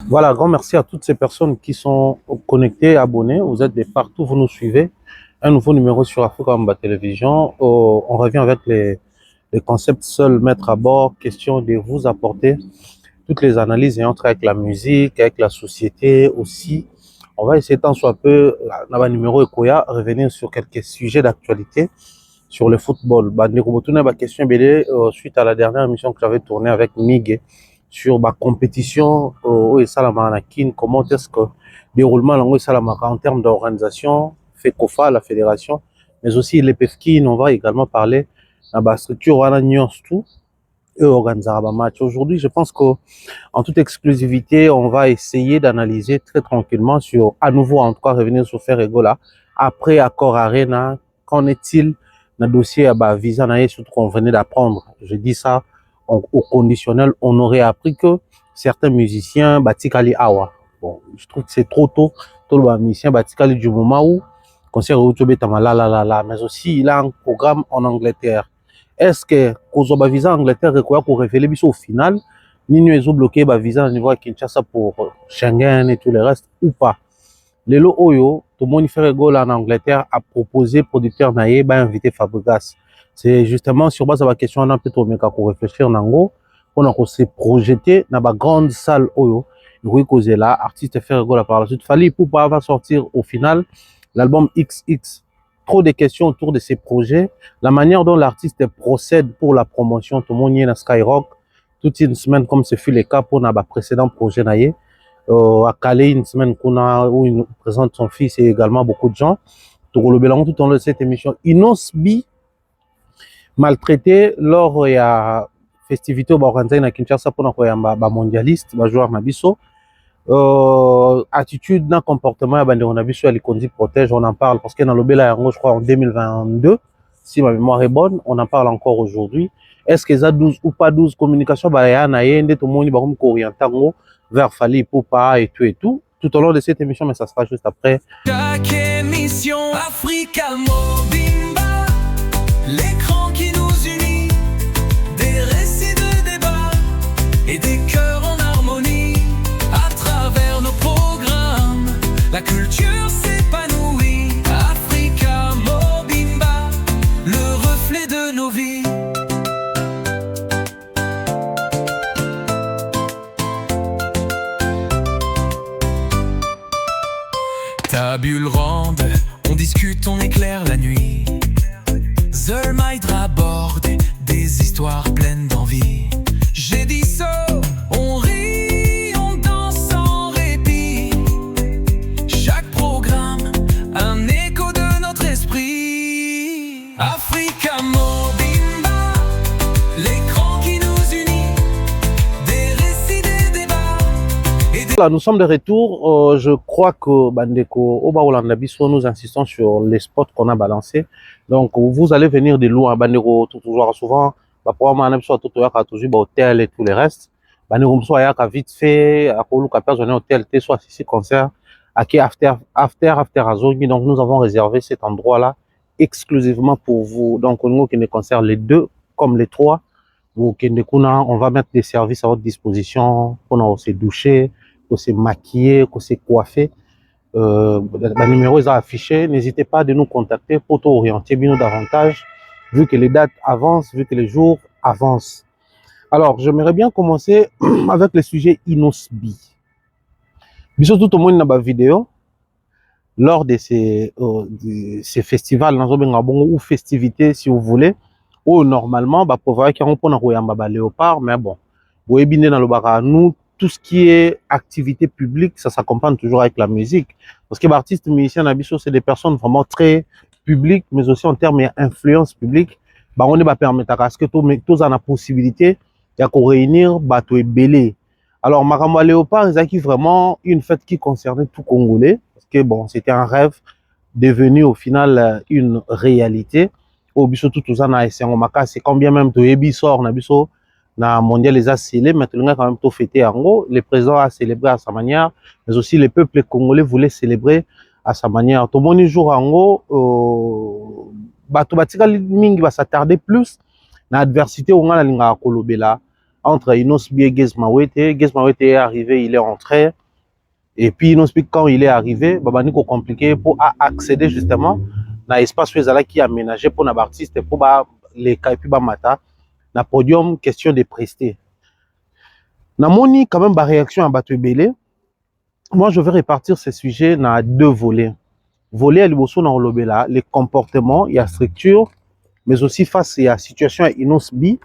Voilà, grand merci à toutes ces personnes qui sont connectées, abonnées. Vous êtes de partout, vous nous suivez. Un nouveau numéro sur Africa Mba Télévision. On revient avec les concepts seuls mettre à bord. Question de vous apporter toutes les analyses ayant trait avec la musique, avec la société aussi. On va essayer tant soit peu, dans le numéro Ekoya, revenir sur quelques sujets d'actualité sur le football. Question suite à la dernière émission que j'avais tournée avec Migue sur ma compétition au Salamanakin, comment est-ce que déroulement au Salamaka en termes d'organisation, FECOFA, la fédération, mais aussi les PEFKIN, on va également parler de la structure, on a tout et organiser un match. Aujourd'hui, je pense qu'en toute exclusivité, on va essayer d'analyser très tranquillement sur, à nouveau, en tout cas, revenir sur Ferregola. Après accord Arena, qu'en est-il dans le dossier à visa, surtout qu'on venait d'apprendre. Je dis ça au conditionnel. On aurait appris que certains musiciens, Batikali Awa. Bon, je trouve que c'est trop tôt. Tout le musicien Batikali du moment où, concert mais aussi il a un programme en Angleterre. Est-ce que Kozoba visa Angleterre requiert pour révéler au final, Nino ils ont bloqué ba visa au niveau de Kinshasa pour Schengen et tout le reste ou pas? Lelo Oyo, tout le monde fait goal en Angleterre a proposé producteur naïe ba invité Fabregas. C'est justement sur base de la question on a peut-être pour réfléchir nango, on a se projeté dans la grande salle Oyo. Oui, cause là, artiste faire goal par la suite. Fallait pour pas va sortir au final l'album XX. Trop de questions autour de ces projets, la manière dont l'artiste procède pour la promotion, tout le monde y est dans Skyrock, toute une semaine comme ce fut le cas pour notre précédent projet naïe. À Calais, une semaine où il nous présente son fils et également beaucoup de gens. Tout le long de cette émission, Inosbi maltraité lors de la festivité organisée à Kinshasa pour un mondialiste, un joueur Nabiso. Attitude d'un comportement on a vu sur les conduits protège, on en parle parce que dans le Bela je crois en 2022, si ma mémoire est bonne, on en parle encore aujourd'hui. Est-ce que ça 12 ou pas 12 communication bah ya na yende tout le monde va orienter vers Fali pour pas et tout au long de cette émission, mais ça sera juste après. Chaque émission Africa Mobimba, l'écran qui nous unit, des récits de débat et des cœurs en harmonie. À travers nos programmes, la culture s'épanouit. Africa Mobimba, le reflet de nos vies. Ta bulle ronde, on discute, on éclaire la nuit. Zermaïdra aborde des histoires pleines d'envie. J'ai dit ça, on rit, on danse sans répit. Chaque programme, un écho de notre esprit. Africa Mobimba, l'écran qui nous unit, des récits, des débats et des... Là, nous sommes de retour. Je crois que Bandeko Oba Olandabiso, nous insistons sur les spots qu'on a balancés. Donc, vous allez venir de loin. Bandeko, toujours souvent, probablement, soit tout hôtel et tout le reste. Bandeko, soit vite fait, à Koluka, personne hôtel, soit ici concert, à qui after Azoni. Donc, nous avons réservé cet endroit-là exclusivement pour vous. Donc, nous qui ne concerne les deux comme les trois. On va mettre des services à votre disposition pour se doucher, pour se maquiller, pour se coiffer. Le numéro est affiché. N'hésitez pas de nous contacter pour t'orienter bien davantage, vu que les dates avancent, vu que les jours avancent. Alors, j'aimerais bien commencer avec le sujet Inosbi. Bisous tout le monde dans ma vidéo. Lors de ces festivals, ou festivités, si vous voulez, où normalement, pour voir qu'il y a un léopard, mais bon, vous voyez dans le bar, nous, tout ce qui est activité publique, ça s'accompagne toujours avec la musique. Parce que les artistes musiciens, c'est des personnes vraiment très publiques, mais aussi en termes d'influence publique. On ne va pas permettre à ce que tous en la possibilité de réunir bateau et belé. Alors, Maramba Léopard, c'est vraiment une fête qui concernait tout Congolais. Parce que bon, c'était un rêve devenu au final une réalité. Au biso tout ça na c'est combien même de Ebi sort na biso na mondial les a scellés, mais tout le monde quand même tout fêté en gros. Le président a célébré à sa manière, mais aussi le peuple congolais voulait célébrer à sa manière. Tout le monde jour en gros, bato batika mingi va s'attarder plus na adversité où on a linga kolobela. entre Inosbi et Gez Mawete. Gez Mawete est arrivé, il est entré. Et puis Inosbi, quand il est arrivé, Babaniko compliqué pour accéder justement dans l'espace où ils qui aménagé pour les artistes, pour les cas et puis mata, dans le podium, question de prester. Namoni quand même ma réaction à Bato Belé. Moi, je vais répartir ces sujets dans deux volets. Volet à l'Ibosso dans l'Olobela, les comportements, il y a structure, mais aussi face à la situation à Inosbi.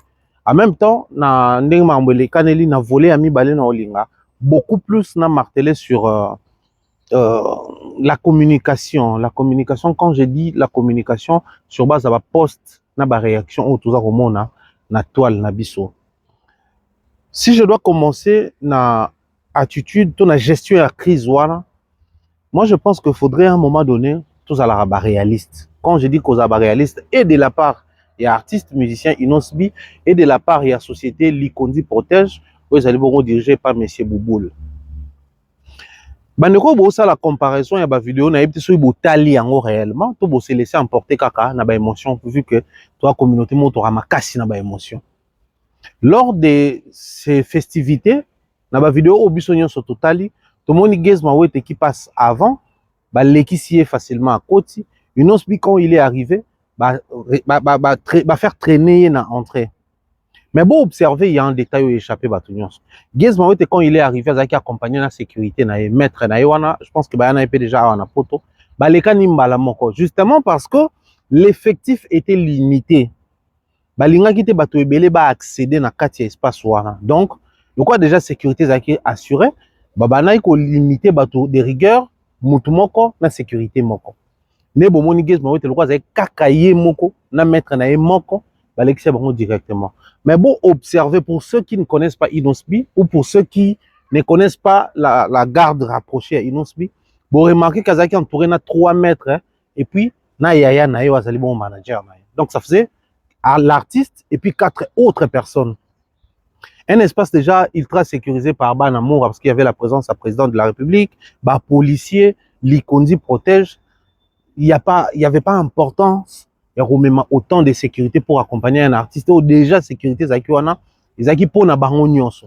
En même temps, na ndenge kaneli na volet ami balé na olinga, beaucoup plus na martelé sur la communication. La communication, quand je dis la communication, sur base de la poste, na ba réaction au tout ça na toile na biso. Si je dois commencer na attitude, ton gestion à crise wana, moi je pense qu'il faudrait à un moment donné tous à la réaliste. Quand je dis qu'aux réaliste, et de la part il y a artistes, musiciens Inosbi, et de la part il y a société Likondi Protège, où ils allaient beaucoup dirigés par M. Bouboul. Bandeko bo ça la comparaison ya ba vidéo na yebti so ibotali yango réellement to bo se laisser emporter kaka na ba émotion vu que toi communauté mo to ramakasi na ba émotion. Lors de ces festivités na ba vidéo obiso nyonso totali to moni Gez Mawete qui passe avant ba lekisi facilement à côté Inosbi quand il est arrivé ba faire traîner na entrée. Mais bon, observer, il y a un détail où il échappé Batunions. Gez Mawete, quand il est arrivé, il a accompagné la sécurité, maître, je pense que Bayana était déjà en poto. Justement parce que l'effectif était limité. Balinga qui était bateau ebele ba accéder na kati espace wana. Donc, le quoi déjà sécurité zaki assuré, babana ko limiter bateau de rigueur, mutu moko na sécurité moko. Mais bon, moni Gez Mawete le quoi zaki kakaye moko na maître na moko. Directement. Mais bon, observer pour ceux qui ne connaissent pas Inosbi ou pour ceux qui ne connaissent pas la garde rapprochée à Inosbi, vous remarquez qu'Azaki entouré na 3 mètres hein, et puis na yaya na yo azali bon manager. Donc ça faisait à l'artiste et puis 4 autres personnes. Un espace déjà ultra sécurisé par Ban Amour parce qu'il y avait la présence du président de la République, bah policier, Likondi Protège. Il y avait pas importance. Il y a même autant de sécurité pour accompagner un artiste ou déjà sécurité zakiwana ezaki pona bango nyonso.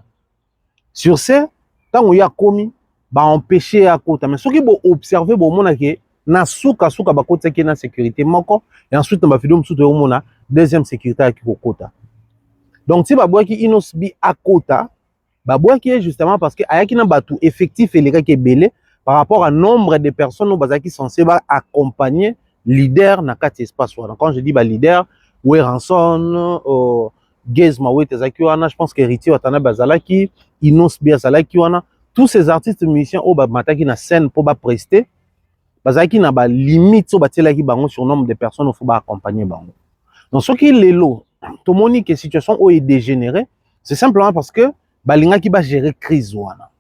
Sur ce, tant on y a commis ba empêcher à côté mais ce qui bo observer bo mona ke na suka ba côté qui na sécurité moko et ensuite on va vidéo msuto yo mona deuxième sécurité à kota. Donc si ba boaki Inosbi à kota ba boaki justement parce que ayaki na batu effectif et les gars qui belé par rapport à nombre de personnes au bazaki censé ba accompagner leader na kati espace wana. Quand je dis leader, Ranson, Gez Mawete zakiwana, je pense qu'Héritier Watana Bazalaki, Inosbi Azalaki wana, tous ces artistes musiciens au mataki na scène pour prester, bazaki na ba limite so batelaki bango sur nombre de personnes faut accompagner bango. Donc ce qui est l'élo, tout le monde que situation où est dégénérée, c'est simplement parce que balinga qui va gérer crise wana.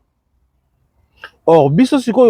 Or,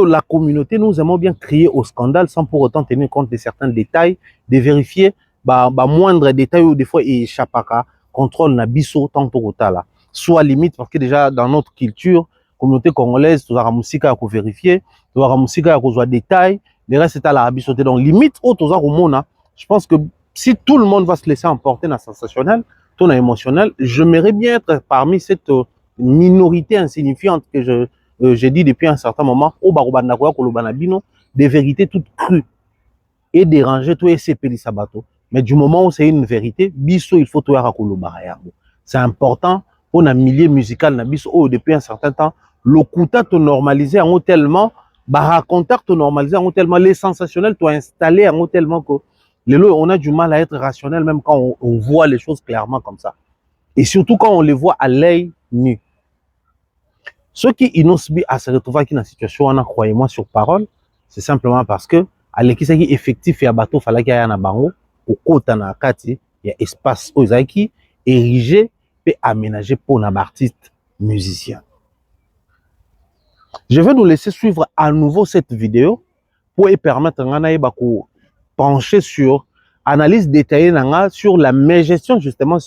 la communauté, nous aimons bien crier au scandale sans pour autant tenir compte de certains détails, de vérifier moindre détail ou des fois il échappe à contrôle na biso tant là. Soit limite parce que déjà dans notre culture, communauté congolaise, tu as la musique à vérifier, tu as la musique à voir détails, le reste c'est à la biso. Donc limite je pense que si tout le monde va se laisser emporter dans le sensationnel, tout dans émotionnel, j'aimerais bien être parmi cette minorité insignifiante que j'ai dit depuis un certain moment, des vérités toutes crues et déranger tout et s'épeler sabato. Mais du moment où c'est une vérité, biso il faut tout c'est important pour un milieu musical na biso depuis un certain temps, le kuta te normaliser en tellement, raconter te normaliser en tellement, les sensationnels te installer en tellement que on a du mal à être rationnel même quand on voit les choses clairement comme ça. Et surtout quand on les voit à l'œil nu. Ceux qui Inosbi à se retrouver dans la situation, croyez-moi sur parole, c'est simplement parce que à l'équipe effectif et à bateau fallait qu'il y ait un bango au côté na kati il y a espace aux qui érigé et aménagé pour un artiste musicien. Je vais nous laisser suivre à nouveau cette vidéo pour permettre à pencher sur analyse détaillée sur la gestion justement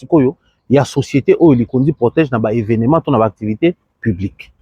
il y a société où les conduits protègent dans les événements dans l'activité publique.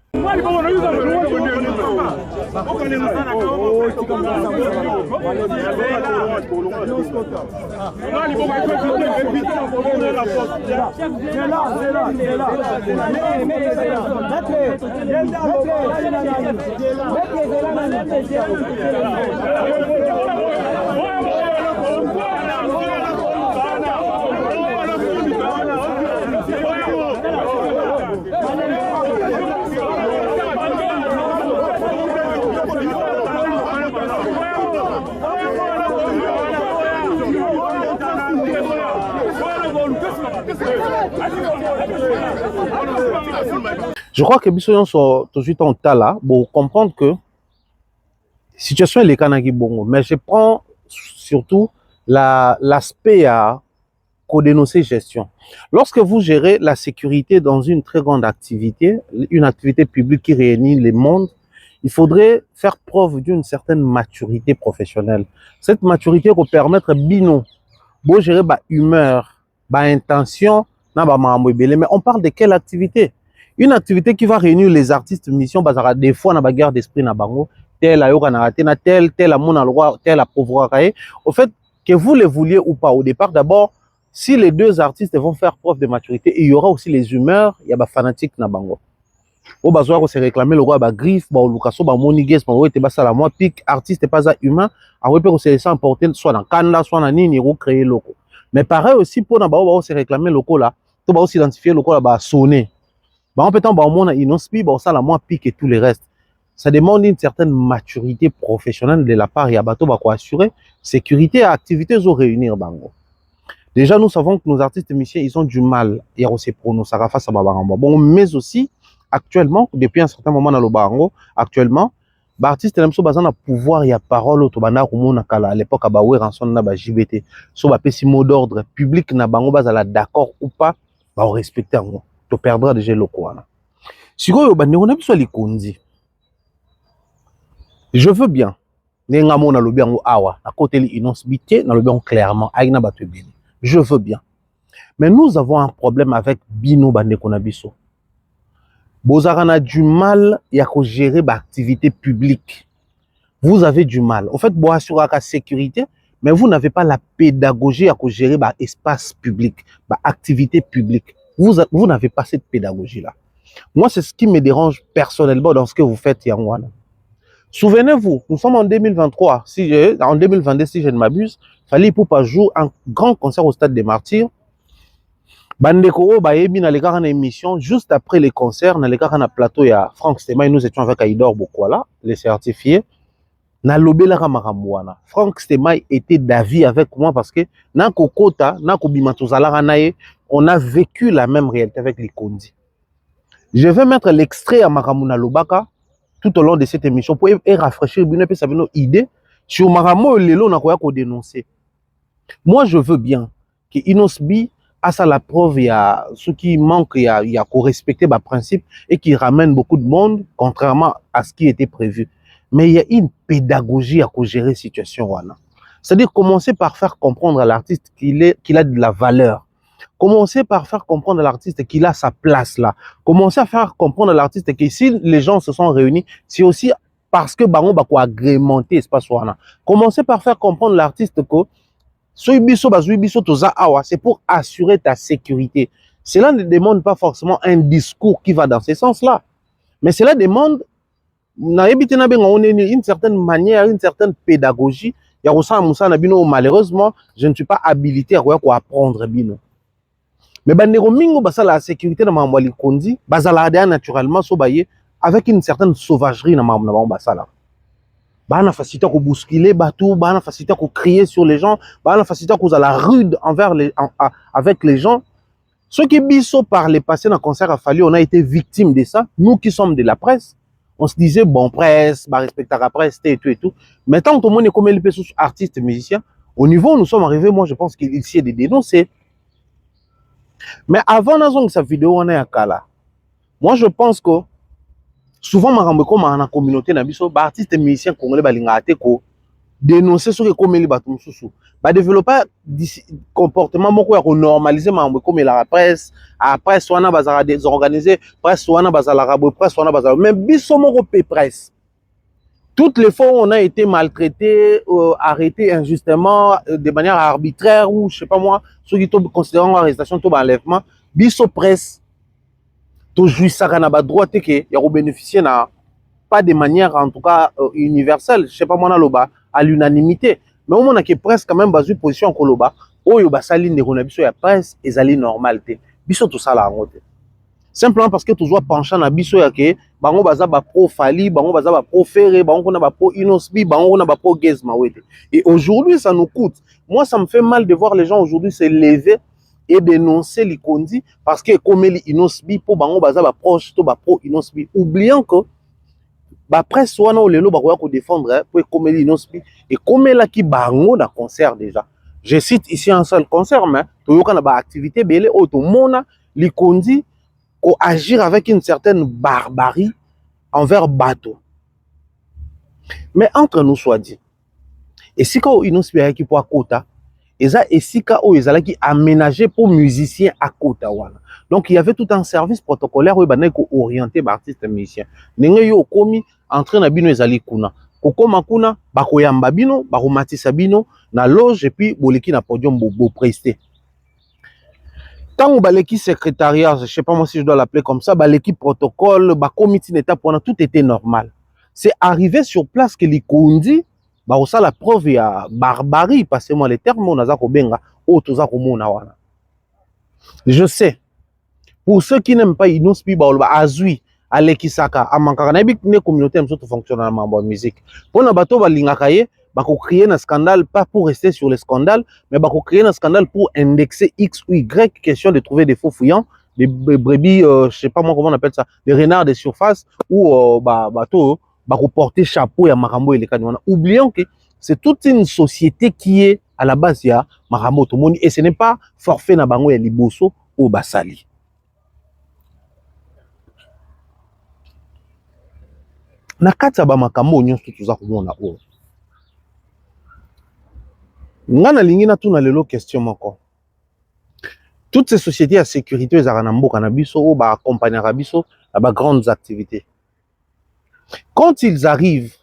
Je crois que Bissot sont tout de suite en tas là pour comprendre que la situation est Kanagi Bongo. Mais je prends surtout l'aspect à co-dénoncer gestion. Lorsque vous gérez la sécurité dans une très grande activité, une activité publique qui réunit les mondes, il faudrait faire preuve d'une certaine maturité professionnelle. Cette maturité va permettre bino, de gérer ba humeur, ba intention, mais on parle de quelle activité? Une activité qui va réunir les artistes mission, des fois on a guerre d'esprit na bango, tel a raté na tel a mon droit, tel a pauvre. Au fait que vous le vouliez ou pas au départ, d'abord si les deux artistes vont faire preuve de maturité, il y aura aussi les humeurs, il y a des fanatiques na bango. Au besoin de se réclamer le roi ba griffe, ba lukaso ba monigues, ba ouais te basa la moi pic artiste pas humain, a ouais peut se laisser emporter soit dans canla, soit dans nini créer loco. Mais pareil aussi pour na ba se réclamer loco là, to ba aussi identifier loco là ba sonner. Bah, en peut-être, on a inospi, ça la moins pique et tout le reste. Ça demande une certaine maturité professionnelle de la part, il y a bateau, bah, quoi assurer sécurité et activités au réunir, bango. Déjà, nous savons que nos artistes musiciens, ils ont du mal, il y a aussi pour nous, ça va face à Babango. Bon, mais aussi, actuellement, depuis un certain moment dans le Babango, actuellement, bah, artiste, ils ont pouvoir, il y a parole, au Tobana, à l'époque, à Baoué, rançon, na, bah, JBT. So, bah, petit mot d'ordre public, na, bango, bah, la d'accord ou pas, bah, on respecte, en tu perdras déjà le quoi. Si vous avez dit, je veux bien, je veux bien. Mais nous avons un problème avec Bino Bandekonabiso. Vous avez du mal à gérer l'activité publique. Vous avez du mal. En fait, vous assurez la sécurité, mais vous n'avez pas la pédagogie à gérer l'espace public, l'activité publique. Vous n'avez pas cette pédagogie-là. Moi, c'est ce qui me dérange personnellement dans ce que vous faites, Yangwana. Souvenez-vous, nous sommes en 2023, en 2022, si je ne m'abuse, il fallait pour pas jouer un grand concert au Stade des Martyrs. Bandeko, Baebi, dans les gars en émission, juste après les concerts, dans les gars en plateau, il y a Franck Stéma, nous étions avec Aïdor Bokwala, les certifiés. Na lobela ramaramuana. Franck Stéma était d'avis avec moi parce que na kokota, na kobimatozala ranaye, on a vécu la même réalité avec les Kondi. Je vais mettre l'extrait à Maramuna Lobaka tout au long de cette émission pour rafraîchir une idée sur Maramo et Lelo na koya ko dénoncer. Moi je veux bien que Inosbi a ça la preuve, il y a ce qui manque, il y a qu'on respecter les principes et qui ramène beaucoup de monde contrairement à ce qui était prévu. Mais il y a une pédagogie à gérer la situation. C'est-à-dire commencer par faire comprendre à l'artiste qu'il a de la valeur. Commencer par faire comprendre à l'artiste qu'il a sa place là. Commencer à faire comprendre à l'artiste que si les gens se sont réunis, c'est aussi parce que Bango va agrémenter l'espace. Commencer par faire comprendre à l'artiste que c'est pour assurer ta sécurité. Cela ne demande pas forcément un discours qui va dans ce sens-là. Mais cela demande une certaine manière, une certaine pédagogie. Malheureusement, je ne suis pas habilité à apprendre bino. Mais la sécurité de Mamwali Kondi, naturellement avec une certaine sauvagerie dans Mamwali. Bana facilité à bousculer bateau, bana facilité à crier sur les gens, bana facilité à la rude avec les gens. Ceux qui biso par les passés dans le concert a fallu, on a été victimes de ça. Nous qui sommes de la presse, on se disait bon presse, respecter la presse et tout et tout. Mais tant que tout le monde est comme les artistes musiciens, au niveau où nous sommes arrivés, moi je pense qu'il y a des dénoncés. Mais avant que cette vidéo on est à Kala, moi je pense que souvent, dans la communauté, les artistes et musiciens congolais, dénoncer ce que comme les bateaux sous ba développer comportement moko ya normaliser mambo comme la presse à presse wana bazara désorganiser presse wana bazala rabo presse wana bazala mais biso moko pe presse toutes les fois où on a été maltraité, arrêté injustement, de manière arbitraire ou je sais pas moi, ceux qui considérant l'arrestation, tout enlèvement, biso presse, tout jouissaka na ba droit que ya bénéficier na pas de manière en tout cas universelle, je sais pas moi na loba à l'unanimité, mais au moins que presse quand même basu position koloba, oyo basali ndeko na biso ya presse ezali normalité. Biso tout ça la ngote. Simplement parce que toujours penchant na biso ya ke bango baza ba pro Fali, bango baza ba pro Ferré, bango kona ba pro Inosbi, bango kona ba pro Gezma wete. Et aujourd'hui ça nous coûte. Moi ça me fait mal de voir les gens aujourd'hui se lever et dénoncer les Kondi parce que comme les Inosbi pour bango baza ba proche to ba pro Inosbi, oubliant que ba presse wana o lelo ba ko défendre pour comme les Inosbi et comme là qui bango na concert déjà. Je cite ici un seul concert mais to yoka na ba activité belé o to mona les Kondi agir avec une certaine barbarie envers bateau. Mais entre nous soit dit, et si quand ils nous espèrent qui pour à Kota, et ça et si quand ils allaient qui aménager pour musiciens à Kota voilà. Donc il y avait tout un service protocolaire où ils orienté par artistes et musiciens. N'engagez au commis entre na bino ezali kuna. Kokoma kuna bakoyamba bino, bakomatisa bino na loge et puis boleki na podium bo prester. Tant que l'équipe secrétariat, je ne sais pas moi si je dois l'appeler comme ça, l'équipe protocole, le comité d'état, tout était normal. C'est arrivé sur place que les Kondi, ça la preuve, il y a barbarie, passez-moi les termes, on a benga, je sais, pour ceux qui n'aiment pas Inosbi, Azui, Alekisaka, Amankara, ne communauté, tout fonctionne en musique. Pour na bateau, Lingakaye, bako créer un scandale, pas pour rester sur le scandale, mais bako créer un scandale pour indexer X ou Y, question de trouver des faux fouillants, des brebis, je sais pas moi comment on appelle ça, des renards de surface, ou bateau, bako porter chapeau ya Marambo et les canons. Oublions que c'est toute une société qui est à la base ya Marambo Tomoni, et ce n'est pas forfait na bango ya Liboso ou Basali. Na kati ya ba makambo nyonso tuza komona o. Ngana lingi na tuna lelo question moko. Toutes ces sociétés à sécurité ezaka na mboka na biso o ba accompagner biso à ba grandes activités. Quand ils arrivent,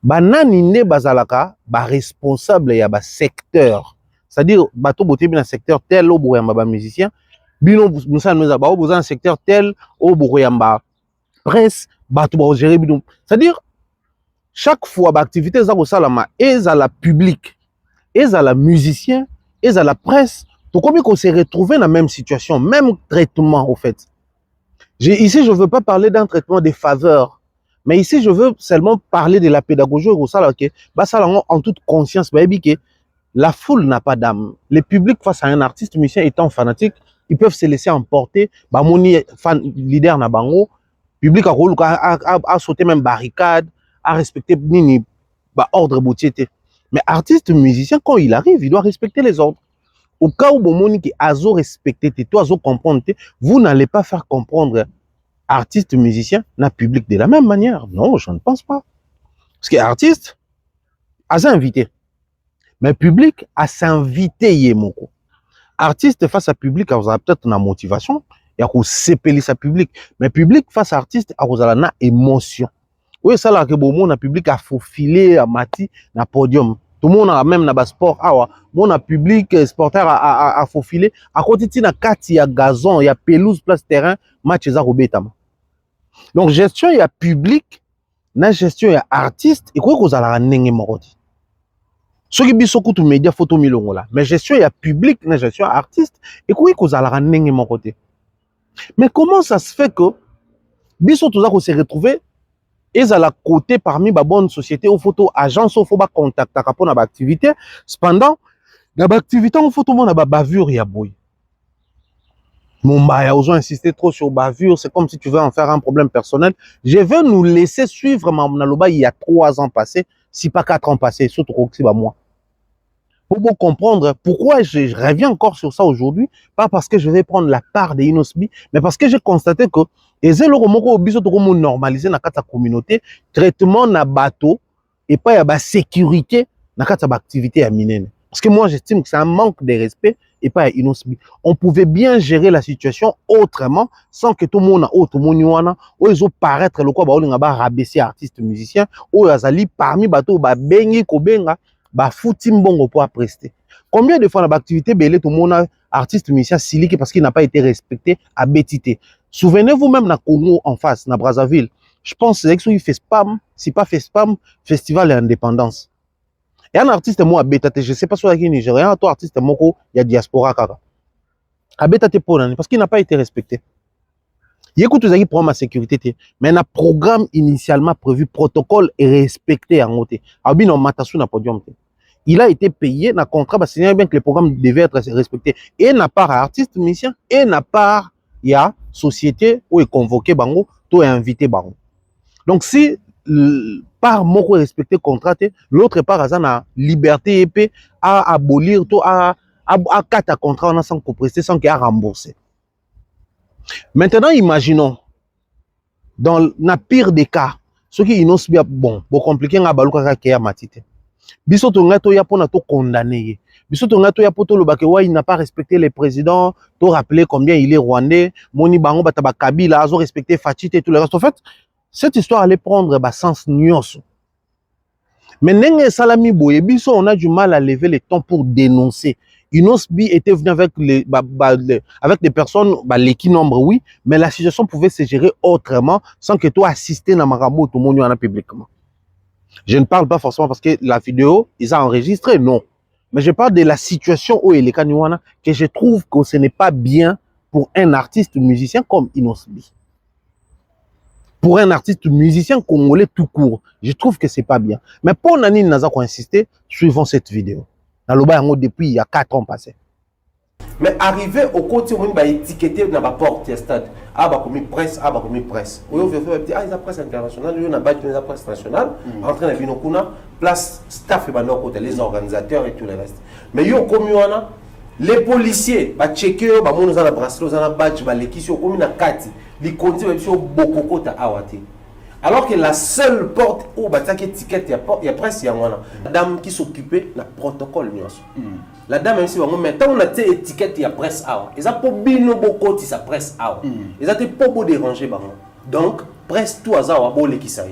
banani ne bazalaka ba responsable ya ba secteur. C'est-à-dire bato boté bien secteur tel au boyamba ba musicien, bino musa neza ba o bozan secteur tel au boyamba presse, bato ba gérer bino. C'est-à-dire chaque fois ba activité za ko salama ezala public, ezala musicien, ezala presse, tout comme qu'on s'est retrouvé dans la même situation, même traitement au fait. Ici je veux pas parler d'un traitement de faveur, mais ici je veux seulement parler de la pédagogie au sala que ba sala en toute conscience ba que la foule n'a pas d'âme. Le public face à un artiste musicien étant fanatique, ils peuvent se laisser emporter, ba moni fan leader na bango, public a sauté même barricade, à respecter nini ba ordre boutiété. Mais artiste musicien quand il arrive, il doit respecter les ordres. Au cas où Bomoni qui azo respecté, toi azo comprendre, vous n'allez pas faire comprendre artiste musicien na public de la même manière. Non, je ne pense pas. Parce que artiste a s'invité, mais public a s'invité yemoko. Artiste face à public a peut-être une motivation, il y a s'épeler sa public, mais public face à artiste a na émotion. Oui, ça là que bon na public a faufilé à mati na podium. Tout le monde a même na sport awa, mon a public sporteur a faufilé à côté tina kati ya gazon, ya pelouse place terrain, match za robetama. Donc gestion ya public, na gestion ya artiste et quoi que la ndenge mokoti. Ce qui biso kutu média photo milongo là, mais gestion ya public, na gestion artiste et quoi que la ndenge mokoti. Mais comment ça se fait que biso tout ça qu'on s'est retrouvé et à la côté parmi les bonnes sociétés aux photos agence au faut pas contacter pour la activité cependant la activité au photo mon bavure ya boy mon baya ont insisté trop sur bavure, c'est comme si tu veux en faire un problème personnel. Je veux nous laisser suivre Mamnaloba il y a 3 ans passés, si pas 4 ans passés, surtout moi. Pour vous comprendre pourquoi je reviens encore sur ça aujourd'hui, pas parce que je vais prendre la part des Inosbi, mais parce que j'ai constaté que les élèves ont normalisé dans la communauté, traitement na bateau, et pas la sécurité dans cette activité à minene. Parce que moi, j'estime que c'est un manque de respect et pas innocent. On pouvait bien gérer la situation autrement sans que tout le monde ou ils ont paraître le quoi ba rabaisser artistes musiciens ou azali parmi bateau ba bengi ko benga ba fouti mbongo pour prester. Combien de fois dans l'activité belé tout le monde artiste musicien siliki parce qu'il n'a pas été respecté à bétité. Souvenez-vous même dans Congo en face, dans Brazzaville. Je pense que c'est fait spam, si pas fait spam, Festival d'Indépendance. Et un artiste moi bétate, je sais pas sur qui nigérien, toi artiste moko, il y a diaspora kaka. A bétate pour parce qu'il n'a pas été respecté. Il écoute tous pour ma sécurité, mais un programme initialement prévu, protocole et respecté en côté. Abino matasu na podium. Il a été payé, na contrat, bah, c'est bien que le programme devait être respecté. Et n'a pas artiste musicien, et n'a pas il y a société où est convoqué bango, tout est invité bango. Donc si par moko respecté contrat, l'autre part à la liberté épée à abolir tout à quatre contrats sans coprester sans qu'il y a remboursé. Maintenant imaginons dans la pire des cas, ceux qui innoncent bien bon, pour compliquer un balouka qui a matité. Biso tonga to ya pona to condamné. Biso tonga to ya poto le bakewa il n'a pas respecté les présidents, to rappeler combien il est rwandais, moni bango bataba Kabila, azo respecté Fatite et tout le reste. En fait, cette histoire allait prendre bah, sens nuance. Mais Nenge Salami Boye, biso on a du mal à lever les temps pour dénoncer. Inosbi était venu avec avec des personnes, bah, l'équipe nombre oui, mais la situation pouvait se gérer autrement sans que toi assister na makambo tout le monde publiquement. Je ne parle pas forcément parce que la vidéo, ils ont enregistré, non. Mais je parle de la situation où il est que je trouve que ce n'est pas bien pour un artiste musicien comme Inosbi. Pour un artiste musicien congolais tout court, je trouve que c'est pas bien. Mais pour Nani Nazako insister, suivons cette vidéo. Dans le bas, depuis il y a 4 ans passés. Mais arrivé au côté où on a étiqueté dans la porte du stade, ah bah comme presse, ah bah comme presse. Oui, on veut faire ah ils a presse internationale, on a battu la presse nationale, en train de venir kuna place staff et bah côté les organisateurs et tout le reste. Mais yo comme on a les policiers, bah checker, bah mon nous a bracelet, nous a badge, bah les qui sont comme na kati, les comptes bah sur beaucoup côté awati. Alors que la seule porte où bah t'as étiquette il y a presse il y a moi la dame qui s'occupait la protocole la dame même si mais tant on a été étiquette il y a presse awa ils a pas bino beaucoup sa presse awa ils a été pas beau déranger bah donc presse tout hasard wa bolé qui ça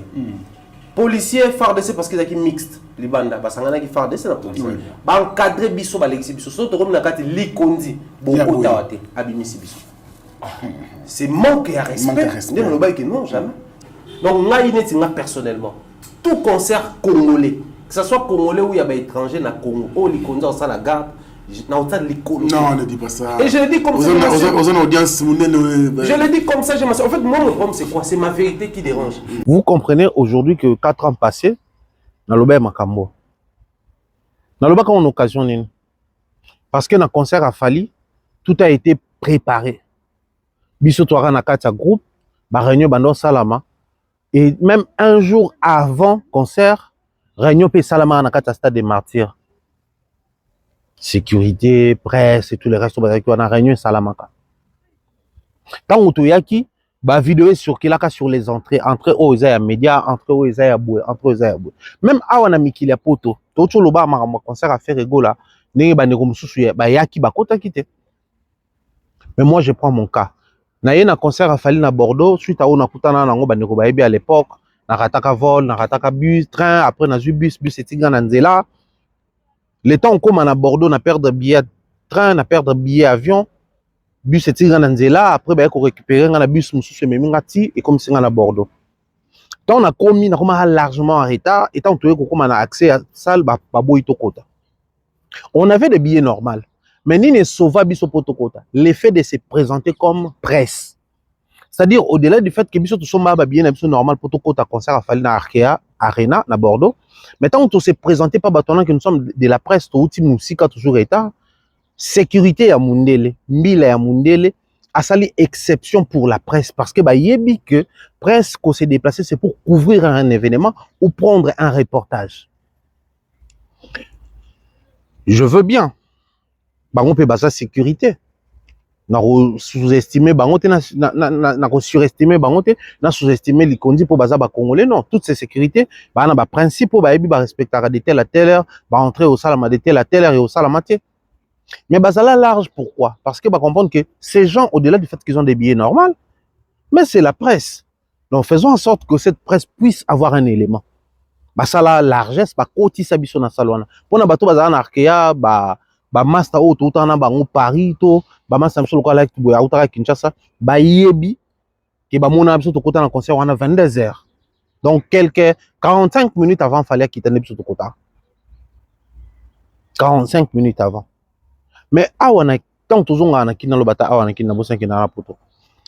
policier FARDC parce qu'ils a qui mixte les bandes parce qu'on a qui FARDC la police ba encadrer biso ba l'exhibition surtout comme na kati likondi beaucoup tawate abimisi biso c'est manque à respect ne le bail que non jamais. Donc, moi, personnellement, tout concert congolais, que ce soit congolais ou il y a des étrangers dans le Congo, ou les Congolais dans la garde, non, ne dis pas ça. Et je le dis comme ça. Je le dis comme ça. En fait, moi, mon problème, c'est quoi? C'est ma vérité qui dérange. Vous comprenez aujourd'hui que 4 ans passés, dans le Makambo, dans le comme une occasion, parce que dans le concert à Fali, tout a été préparé. Biso Touara na Katia groupe, réunion Bando Salama. Et même un jour avant concert, réunion P Salama na Katia Stade des Martyrs. Sécurité, presse et tout le reste, on a réunion Salamaka. Quand on toyaki, bah vidéo sur les entrées, entrée aux médias, entrée aux boué, entrée aux boué. Même à on a mis qu'il y a poto, tout le bas ma concert à faire rigola, n'est pas comme sous bah yaki ba kota quitté. Mais moi je prends mon cas. Na yé na concert à Fali na Bordeaux, suite à on a kutana na ngo ba neko ba à l'époque, na rataka vol, na rataka bus, train, après na bus et tigan na nzela. Le temps comme à Bordeaux, on a perdu billet train, on a perdu billet avion, bus et tigan na nzela, après ba ko récupérer na bus mususu memingati et comme si on a Bordeaux. Tant on a commis na koma largement en retard et tant on toye ko koma na accès à salle ba boy to kota. On avait des billets normaux. Mais Nini Sova Biso Potokota, l'effet de se présenter comme presse. C'est-à-dire, au-delà du fait que Biso Tousoma bien normal Potokota concert à Falina Arkea, Arena, à Bordeaux, mais tant qu'on se présentait pas bâtonnant que nous sommes de la presse, tout outil musique toujours état, sécurité à Mundele, Mbila à Mundele, a sali exception pour la presse parce que bah yebi que presse qu'on s'est déplacé c'est pour couvrir un événement ou prendre un reportage. Je veux bien. Bah, on peut baser sécurité. na sous-estimer bango te, na surestimer bango te, na sous-estimer likondi pour baza ba congolais. Non, toutes ces sécurités ba na ba principe ba yebi ba respectera de telle à telle heure, ba entrer au salama de telle à telle heure et au salama te. Mais bazala large, pourquoi? Parce que ba comprendre que ces gens, au-delà du fait qu'ils ont des billets normaux, mais c'est la presse. Donc faisons en sorte que cette presse puisse avoir un élément. Bah ça la largesse, bah koti sabiso na salona. Pona bato bazala na arkea, ba master o tout en bango Paris to, ba master biso lokola like boya utaka Kinshasa, ba yebi ke ba mona biso to kota na concert wana 22h. Donc quelques 45 minutes avant fallait quitter biso to kota. 45 minutes avant. Mais awana tant tozonga na kina lobata awana kina bosa kina na poto.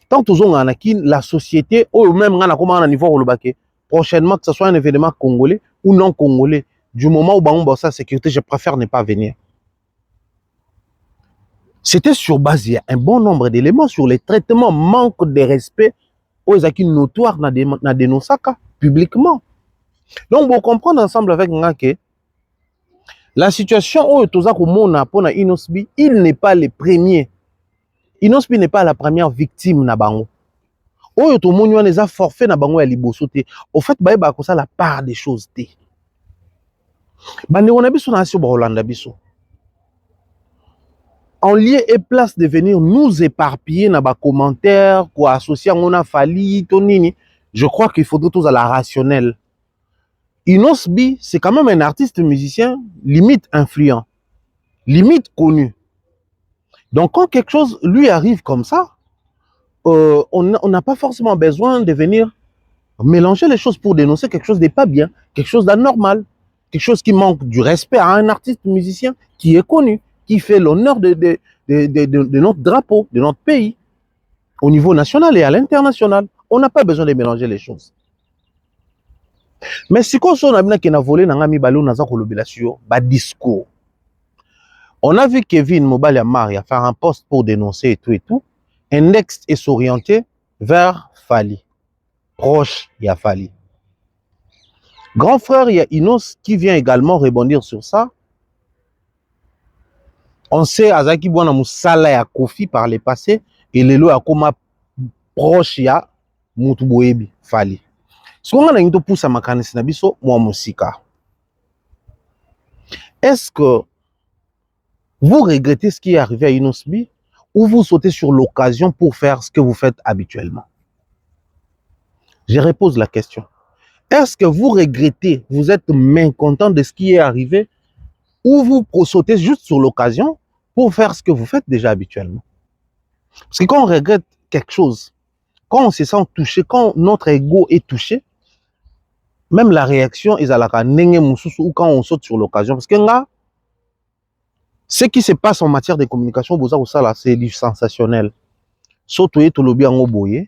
Tant tozonga na kin la société ou même ngana comment na niveau lobake prochainement que ce soit un événement congolais ou non congolais, du moment où bango bossa sécurité, je préfère ne pas venir. C'était sur base, il y a un bon nombre d'éléments sur les traitements, manque de respect aux acquis notoires na dénoncaka publiquement. Donc, vous comprenez ensemble avec moi que la situation où Tozako Mona pona Inosbi, il n'est pas le premier. Inosbi n'est pas la première victime na bango. Où to monyo les a forfait na bango ya liboso te. Au fait, ba ba kosa la part des choses te. Bande on a biso na sio ba Hollanda biso. En lieu et place de venir nous éparpiller dans les commentaires, quoi, associer on a fallu, tonini, je crois qu'il faudrait tous à la rationnelle. Inosbi, c'est quand même un artiste musicien limite influent, limite connu. Donc quand quelque chose lui arrive comme ça, on n'a pas forcément besoin de venir mélanger les choses pour dénoncer quelque chose de pas bien, quelque chose d'anormal, quelque chose qui manque du respect à un artiste musicien qui est connu, qui fait l'honneur de notre drapeau, de notre pays, au niveau national et à l'international. On n'a pas besoin de mélanger les choses. Mais si on a volé discours, on a vu Kevin Mobali Amari faire un post pour dénoncer et tout, un texte est s'orienter vers Fali, proche il y a Fali. Grand frère, il y a Inos qui vient également rebondir sur ça. On sait Azaki Bwana Moussala ya Kofi par le passé et les lois comme proche ya Mutuboebi Fali. Ce qu'on a dit pour ça makanisi na biso moi musika. Est-ce que vous regrettez ce qui est arrivé à Inosbi ou vous sautez sur l'occasion pour faire ce que vous faites habituellement? Je repose la question. Est-ce que vous regrettez, vous êtes mécontent de ce qui est arrivé ou vous sautez juste sur l'occasion pour faire ce que vous faites déjà habituellement? Parce que quand on regrette quelque chose, quand on se sent touché, quand notre ego est touché, même la réaction est à la nenge mususu ou quand on saute sur l'occasion. Parce que là, ce qui se passe en matière de communication, c'est du sensationnel. Surtout tout le bien au boye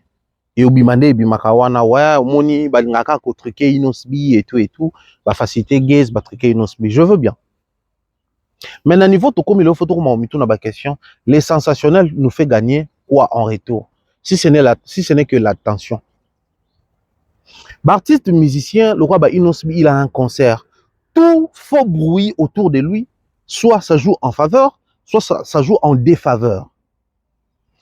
et au bimande et bimakawana ouais moni balingaka ko truquer Inosbi et tout ba faciliter gaze ba truquer Inosbi. Je veux bien. Mais à niveau tout comme il faut tout na ba question, les sensationnels nous fait gagner quoi en retour? Si ce n'est que l'attention. L'artiste musicien, le roi Inosbi, il a un concert. Tout faux bruit autour de lui, soit ça joue en faveur, soit ça joue en défaveur.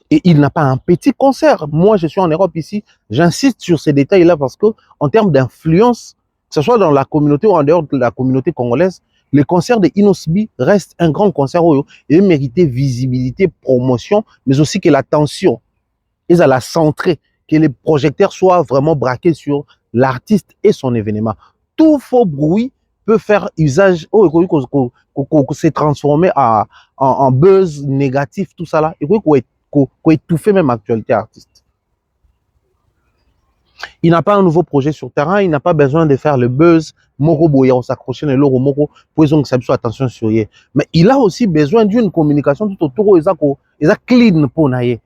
Et il n'a pas un petit concert. Moi, je suis en Europe ici, j'insiste sur ces détails-là parce que, en termes d'influence, que ce soit dans la communauté ou en dehors de la communauté congolaise, le concert de Inosbi reste un grand concert et mérite visibilité, promotion, mais aussi que l'attention est à la centrée, que les projecteurs soient vraiment braqués sur l'artiste et son événement. Tout faux bruit peut faire usage, s'est transformé en buzz négatif, tout ça là, et qu'on étouffer même l'actualité artiste. Il n'a pas un nouveau projet sur terrain, il n'a pas besoin de faire le buzz, moro boya, on s'accroche le loro moro, pour qu'ils aient attention sur lui. Mais il a aussi besoin d'une communication tout autour, ils a clean pour naïe.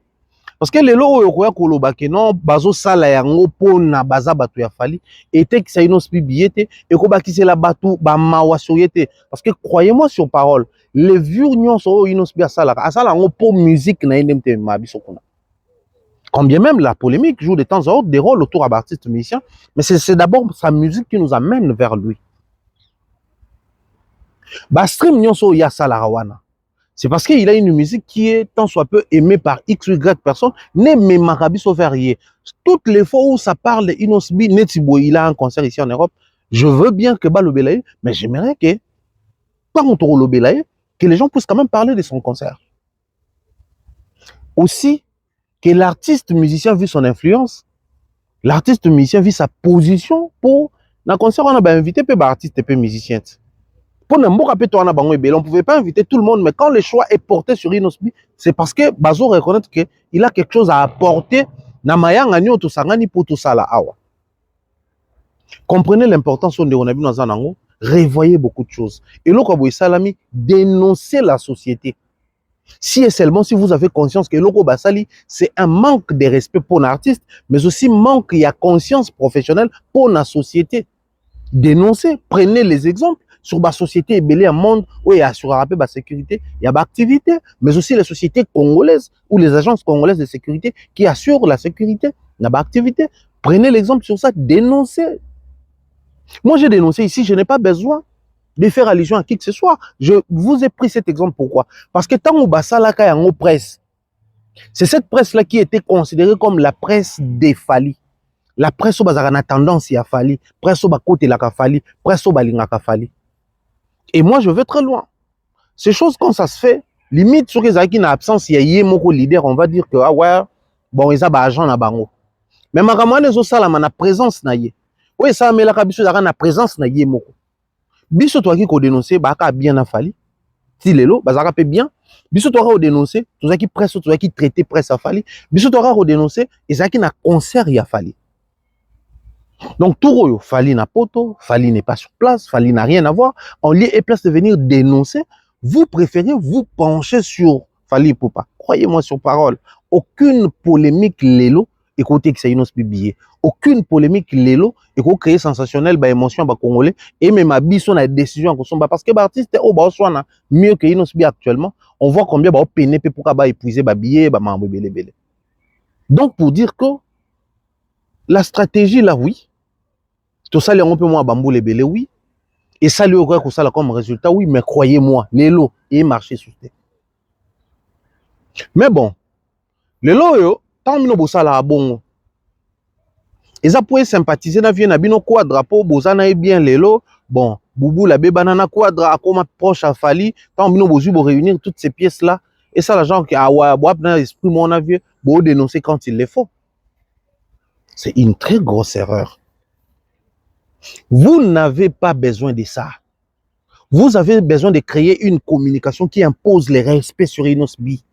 Parce que les lois au kolobake non bazo sala yango pona baza batu ya Fali était que ça Inosbi biete et ko bakise la batu ba mawa soyete parce que croyez-moi sur parole les vieux unions so Inosbi asala ngo pour musique na ndemte mabiso kuna. Quand bien même la polémique joue de temps en temps des rôles autour à artiste musicien, mais c'est d'abord sa musique qui nous amène vers lui. Ba stream nyonso ya sala wana. C'est parce qu'il a une musique qui est tant soit peu aimée par X ou Y personnes, ne me marabiso varié. Toutes les fois où ça parle de Inosbi, Netibo, il a un concert ici en Europe, je veux bien que Balobelaye, mais j'aimerais que, par contre, Lobelaye, que les gens puissent quand même parler de son concert. Aussi, que l'artiste musicien vu son influence, l'artiste musicien vu sa position pour, dans le concert, on a invité peu d'artistes et peu musiciens. Pour ne pas on ne pouvait pas inviter tout le monde, mais quand le choix est porté sur Inosbi, c'est parce que Bazo reconnaît qu'il a quelque chose à apporter dans Mayangani tout ça pour tout ça là. Comprenez l'importance de on a vu dans un angle, revoyez beaucoup de choses. Et là, Kaboué Salami, dénoncer la société. Si et seulement si vous avez conscience que Loko Basali, c'est un manque de respect pour l'artiste, mais aussi manque de conscience professionnelle pour la société. Dénoncez, prenez les exemples. Sur la société et belé un monde où il y a sur la sécurité, il y a activité, mais aussi les sociétés congolaises ou les agences congolaises de sécurité qui assurent la sécurité, il y a activité. Prenez l'exemple sur ça, dénoncez. Moi, j'ai dénoncé ici, je n'ai pas besoin de faire allusion à qui que ce soit. Je vous ai pris cet exemple, pourquoi? Parce que tant que Salaka est en presse, c'est cette presse-là qui était considérée comme la presse des Fali. La presse où a tendance à Fali, presse où côté la Fali, presse où balinga Fali. Et moi, je vais très loin. Ces choses, quand ça se fait, limite sur les acquis, en absence, il y a un leader, on va dire que, ah ouais, bon, ils ont agent na bango. Mais ma ramane les osala na présence na yé. Oui, ça mais la kabiso na présence na yé moko. Biso toi qui ko dénoncer, bah ka bien na fali. Si lelo, bah ça peut bien. Biso toi ko dénoncer, tout ça qui presse, tout ça qui traiter presse à fali. Biso toi ko dénoncer, et ça qui na concert ya fali. Donc, tout Fali n'a poto, Fali n'est pas sur place, Fali n'a rien à voir. En lieu et place de venir dénoncer, vous préférez vous pencher sur Fali Poupa. Croyez-moi sur parole. Aucune polémique Lélo, écoutez que c'est une billet. Aucune polémique Lélo, et qu'on crée sensationnel, bah émotion, bah congolais, et même à son la décision qu'on soit parce que l'artiste au bas soit mieux que Inosbi actuellement. On voit combien bah peine pour qu'à épuiser bah billet, bah mambo belé. Donc, pour dire que la stratégie là, oui. Tout ça, on peut moins bambou les belés, oui. Et ça, lui, ça comme résultat, oui, mais croyez-moi, les lots, et marché sur terre. Mais bon, les lots, tant que nous ça là, bon. Et ça pourrait sympathiser, na vie, na bino quoi, drapeau, bozana est bien les lots. Bon, boubou, la banana quadra, comme proche à Fali, tant que nous besoin réunir toutes ces pièces-là. Et ça, la gens qui a dans l'esprit, mon avis, pour dénoncer quand il les faut. C'est une très grosse erreur. Vous n'avez pas besoin de ça. Vous avez besoin de créer une communication qui impose les respects sur Inosbi.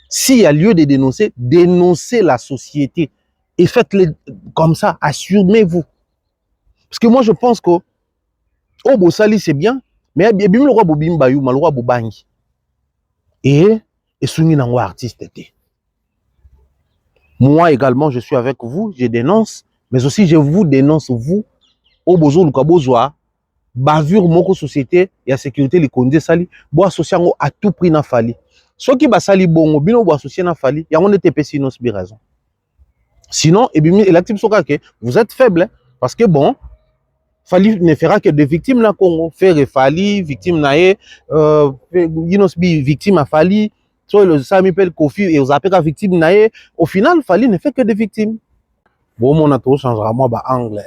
S'il y a lieu de dénoncer, dénoncez la société. Et faites-le comme ça, assumez-vous. Parce que moi, je pense que oh, Bossali, c'est bien, mais il y a le roi Bobim Bayou, le roi Bobangi. Et Souni Nangwa artiste était. Moi également, je suis avec vous, je dénonce, mais aussi je vous dénonce, vous, au bozo lukabozwa bavure moko société ya sécurité li konde sali bo associer ngo à tout prix na fali soki basali bongo bino bo associer na fali ya on était pesi nos bi raison sinon et bimi l'actif soka que vous êtes faible parce que bon fali ne fera que de victimes na Congo faire fali victime naé Inosbi victime à fali so le Sami Pel Kofi et aux appels victime naé au final fali ne fait que des victimes bon mon ato changera moi ba angle.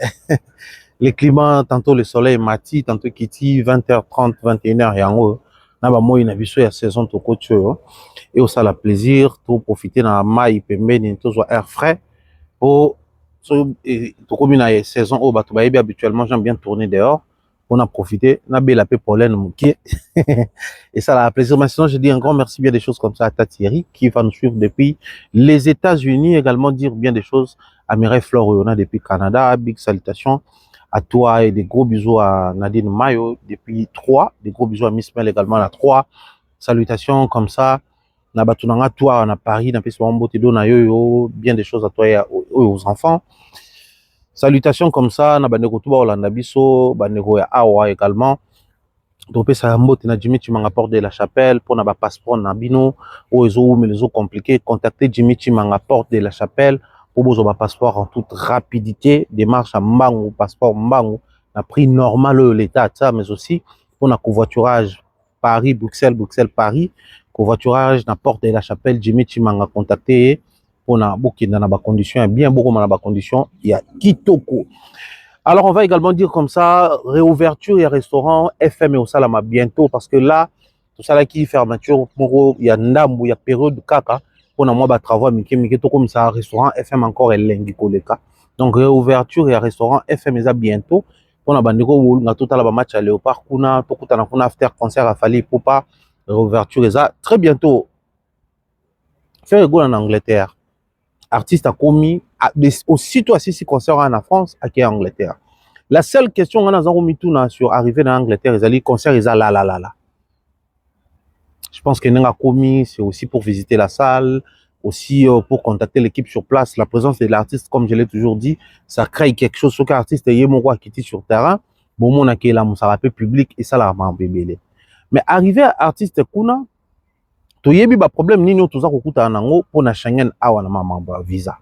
Les climats, tantôt le soleil mati, tantôt kiti, 20h30, 21h, et en haut, na ba moi na biso ya saison to coach et au ça la plaisir, tout profiter na mai pembeni, tout soit air frais, pour to comme une saison au bato ba habituellement j'aime bien tourner dehors, on a profité, na belle peu pollen mouké, et ça la plaisir. Mais sinon je dis un grand merci bien des choses comme ça à Tatieri qui va nous suivre depuis les États-Unis, également dire bien des choses à Mireille Floriona depuis Canada, big salutations à toi et des gros bisous à Nadine Mayo depuis 3, des gros bisous à Miss Mel également à 3, salutations comme ça, Nabatunanga toi à Paris, na pesi mbote do na yo, bien des choses à toi et aux enfants. Salutations comme ça, Nabandeko Tuba Olanda Biso, Bandeko ya Awa également. Donc ça mbote na Jimmy Chimanga porte de la chapelle pour na ba passeport na bino, ou ezo mais les eaux compliqués, contactez Jimmy Chimanga porte de la chapelle. Pour vous passeport en toute rapidité, démarche à Mbangu, passeport Mbangu, à prix normal l'État, ça, mais aussi pour un covoiturage Paris, Bruxelles, Bruxelles, Paris, covoiturage na porte de la chapelle, Jimmy Chimanga contacté pour na bokina na ba conditions bien beaucoup na ba conditions, il y a kitoko. Alors on va également dire comme ça réouverture et restaurant FM et au Salama bientôt parce que là tout ça là qui fermeture il y a ndambu il y a période kaka pour na moi ba travaux mike to comme ça restaurant FM encore elengi koleka. Donc réouverture et restaurant FM eza bientôt pour na bandeko na tout à la match à Léopard kuna to kutana kuna after concert à Fali Poupa réouverture eza très bientôt. Faire go en Angleterre. Artiste a commis aussitôt assis concert en France à qui en Angleterre. La seule question on a dans sur arriver en Angleterre les concert ils là. Je pense que n'a commis c'est aussi pour visiter la salle, aussi pour contacter l'équipe sur place. La présence de l'artiste comme je l'ai toujours dit, ça crée quelque chose sur l'artiste et mon roi qui est sur terrain. Bon mon a qui est là ça rappelle public et ça la bébé. Mais arriver à artiste kuna to yebi ba problème nino toza kokuta nango pour na Schengen awa na mamba visa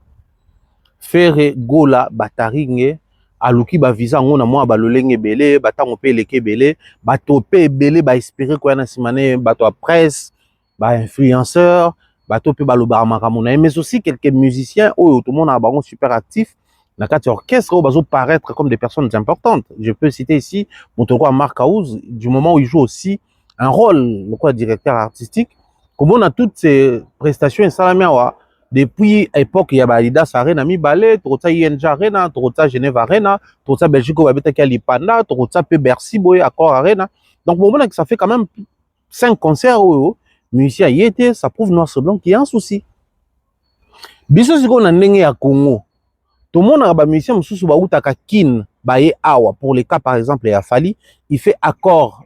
faire gola bataringe aluki ba visa ngo na mwa balolenge belé batango pe leke belé bato pe belé ba espérer ko na simane bato a presse ba influenceur bato pe baloba makamona mais aussi quelques musiciens tout le monde a bango super actif na kati orchestre bazo paraître comme des personnes importantes. Je peux citer ici Montoro Mark House du moment où il joue aussi un rôle le directeur artistique. Comme on a toutes ces prestations en depuis l'époque, il y a Balidas Arena, Mi Ballet, Trotsa ING Arena, Trotsa Genève Arena, Trotsa Belgique, Lipanda, Trotsa Bercy Boy, Accor Arena. Donc, bon, ça fait quand même 5 concerts où musicien y était, ça prouve noir sur blanc qu'il y a un souci. Biso si on a n'engé à Congo, tout le monde a un musicien moussou ba outaka kin baye awa pour les cas par exemple et à Fali, il fait Accor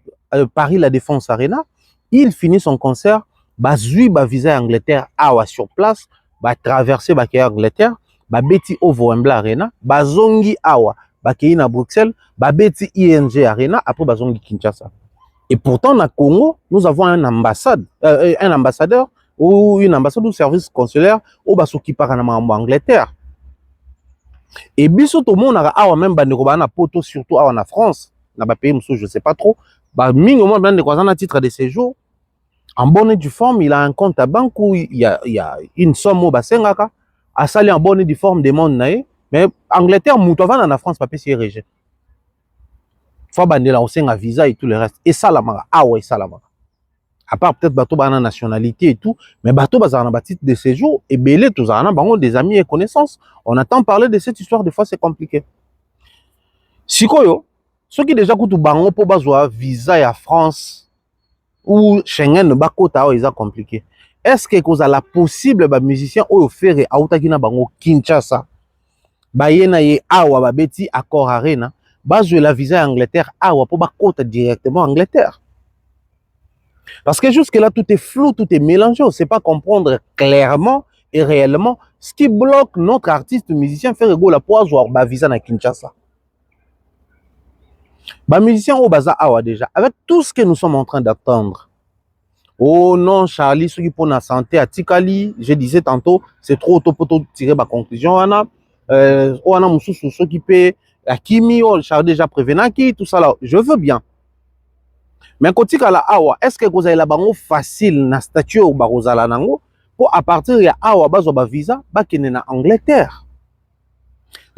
Paris La Défense Arena, il finit son concert. Bazui ba visa Angleterre awa sur place ba traverser ba kaya Angleterre ba beti Ovo Wembley Arena bazongi awa ba kaya na Bruxelles ba beti ING Arena après bazongi Kinshasa. Et pourtant na Congo nous avons un ambassadeur ou une ambassade ou service consulaire au basoki para na Angleterre. Et biso to mona awa même ba ndeko ba na poto surtout awa na France na ba pays musu je sais pas trop ba mingi au monde ba ndeko na titre de séjour. En bonne et due forme, il a un compte à banque où il y a une somme au bassin. À salir en bonne et due forme des mondes. Mais Angleterre, Moutova, en France, pas payé régé. Faut bander là, on a visa et tout le reste. Et ça, la mara. Ah ouais, ça, la mara. À part peut-être bateau, bah, nationalité et tout. Mais bateau, bah, ça a un titre de séjour. Et belé, tout ça, bah, des amis et connaissances. On attend parler de cette histoire. Des fois, c'est compliqué. Sikoyo, ceux qui déjà coûtent bango pour bazoa visa et à France. Ou Schengen ba kota o eza compliqué. Est-ce que cause la possible ba musicien o faire autaki na bango Kinshasa ba yena ye awa ba beti Accor Arena ba jouer la visa à Angleterre awa pour ba kota directement Angleterre. Parce que jusque là tout est flou, tout est mélangé, on sait pas comprendre clairement et réellement ce qui bloque notre artiste musicien faire go la pour avoir ba visa na Kinshasa. Bah musicien au baza awa déjà avec tout ce que nous sommes en train d'attendre. Oh non Charlie ceux qui pour la santé à Tikali, je disais tantôt c'est trop tôt pour tirer ma conclusion wana wana mususu ceux qui paient Akimi oh Charlie déjà prévenaki tout ça là je veux bien. Mais côté la awa est-ce que vous avez la bango facile na statut ou barozala nango pour à partir de awa bazo ba visa ba kene na Angleterre.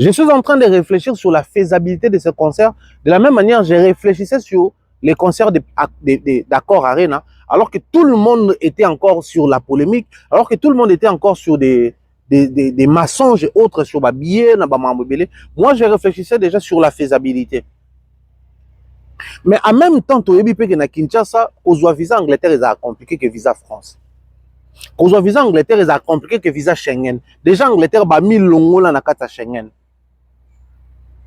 Je suis en train de réfléchir sur la faisabilité de ce concert. De la même manière, je réfléchissais sur les concerts d'Accor Arena, alors que tout le monde était encore sur la polémique, alors que tout le monde était encore sur des mensonges et autres sur ma billet, moi, je réfléchissais déjà sur la faisabilité. Mais en même temps, tu as que na Kinshasa, aux visa Angleterre, ils ont compliqué que visa France. Aux visa Angleterre, ils ont compliqué que visa Schengen. Déjà, Angleterre, bah, 1000 longo là na kata Schengen.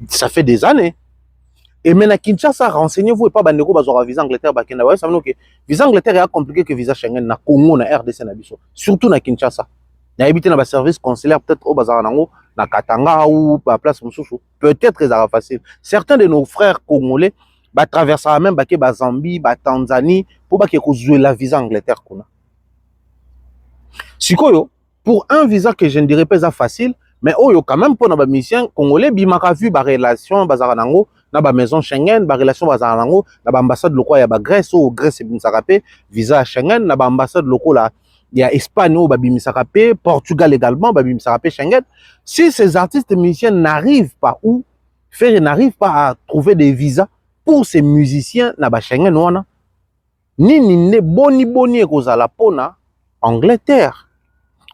Ça fait des années. Et maintenant, Kinshasa, renseignez-vous et pas bandeko bazora visa Angleterre bakenda. Ouais, ça veut dire que visa Angleterre est compliqué que visa Schengen na Congo na RDC na biso. Surtout na Kinshasa. Na habité na ba service consulaire peut-être au bazar nango na Katanga ou à place mususu. Peut-être ça facile. Certains de nos frères congolais ba traverser même baké ba Zambie, ba Tanzanie pour baké ko jouer la visa Angleterre kuna. Sikoyo pour un visa que je ne dirais pas facile. Mais oh, quand même, pour les musiciens congolais, bimaka vu la relation, bazaranango, na ba maison Schengen, ba relation bazala nango na ba ambassade loko ya ba Grèce ou Grèce bimisaka pe visa Schengen, na ba ambassade loko la ya Espagne ou ba bimisaka pe Portugal également ba bimisaka pe Schengen. Si ces artistes musiciens n'arrivent pas ou n'arrive pas à trouver des visas pour ces musiciens na ba Schengen wana, nini ne boni ekozala pona Angleterre.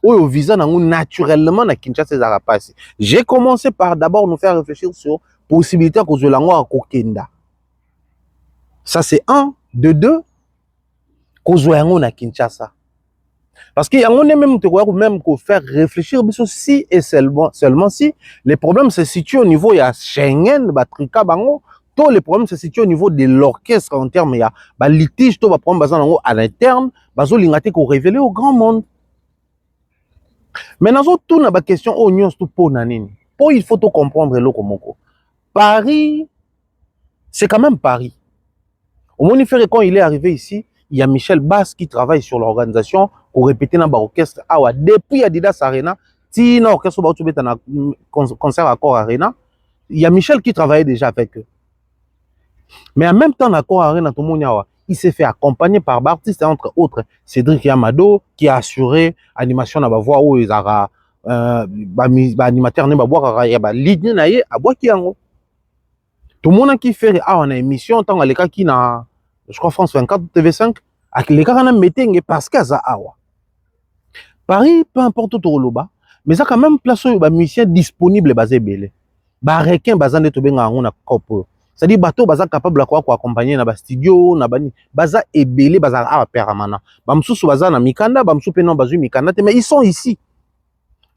Oyo visa nango naturellement na Kinshasa ezala pasi. J'ai commencé par d'abord nous faire réfléchir sur possibilité que lango a kokenda. Ça c'est un, de deux, kozwa yango na Kinshasa. Parce que yango même te même ko faire réfléchir si et seulement si les problèmes se situent au niveau ya Schengen batrika bango, tous les problèmes se situent au niveau de l'orchestre en termes ya ba litige to ba problème bazana ngo à l'interne, bazo lingate ko révéler au grand monde. Mais nazo tout na ba question o nyons tout po na nini. Po il faut tout comprendre loko moko. Paris, c'est quand même Paris. Au Monifère, quand il est arrivé ici, il y a Michel Bass qui travaille sur l'organisation pour répéter dans l'orchestre. Ah ouais, depuis Adidas Arena, si l'orchestre va concert à Accor Arena, il y a Michel qui travaillait déjà avec eux. Mais en même temps, Accor Arena, tout le monde, il s'est fait accompagner par artistes, entre autres Cédric Yamado, qui a assuré l'animation à la voix où ils ont animateur, il y a ligne à bois qui en tout le monde qui fait une émission, tant les cas qui na, je crois France 24 TV5, avec les gars qui ont meeting parce que ça awa. Paris, peu importe où tu loba, mais ça quand même place où les musiciens disponibles basés belé. Bah requin bazan de tobenga on a copo. C'est-à-dire bateau baza capable quoi accompagner na ba studio na bani baza et belé baza awa peramana. Bamsusu baza na mikanda, bamsu pe non bazu mikanda mais ils sont ici.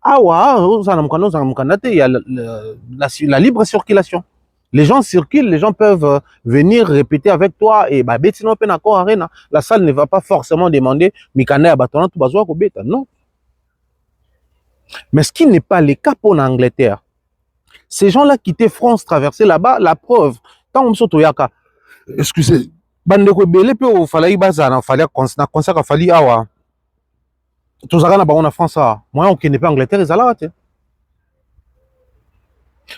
Awa, ça na mukanda te il y a la libre circulation. Les gens circulent, les gens peuvent venir répéter avec toi et bah betino pe na Accor Arena. La salle ne va pas forcément demander mikanda ya batona tout bazwa ko beta, non. Mais ce qui n'est pas le cas pour l'Angleterre. Ces gens-là quittaient France, traversaient là-bas, la preuve. Tant on s'auto yaka. Excusez. Bande ko belé pe o fallait bazana, fallait concert a fallu awa. Tout ça na ba on a France a. Moi on connaît pas Angleterre, ils allaient.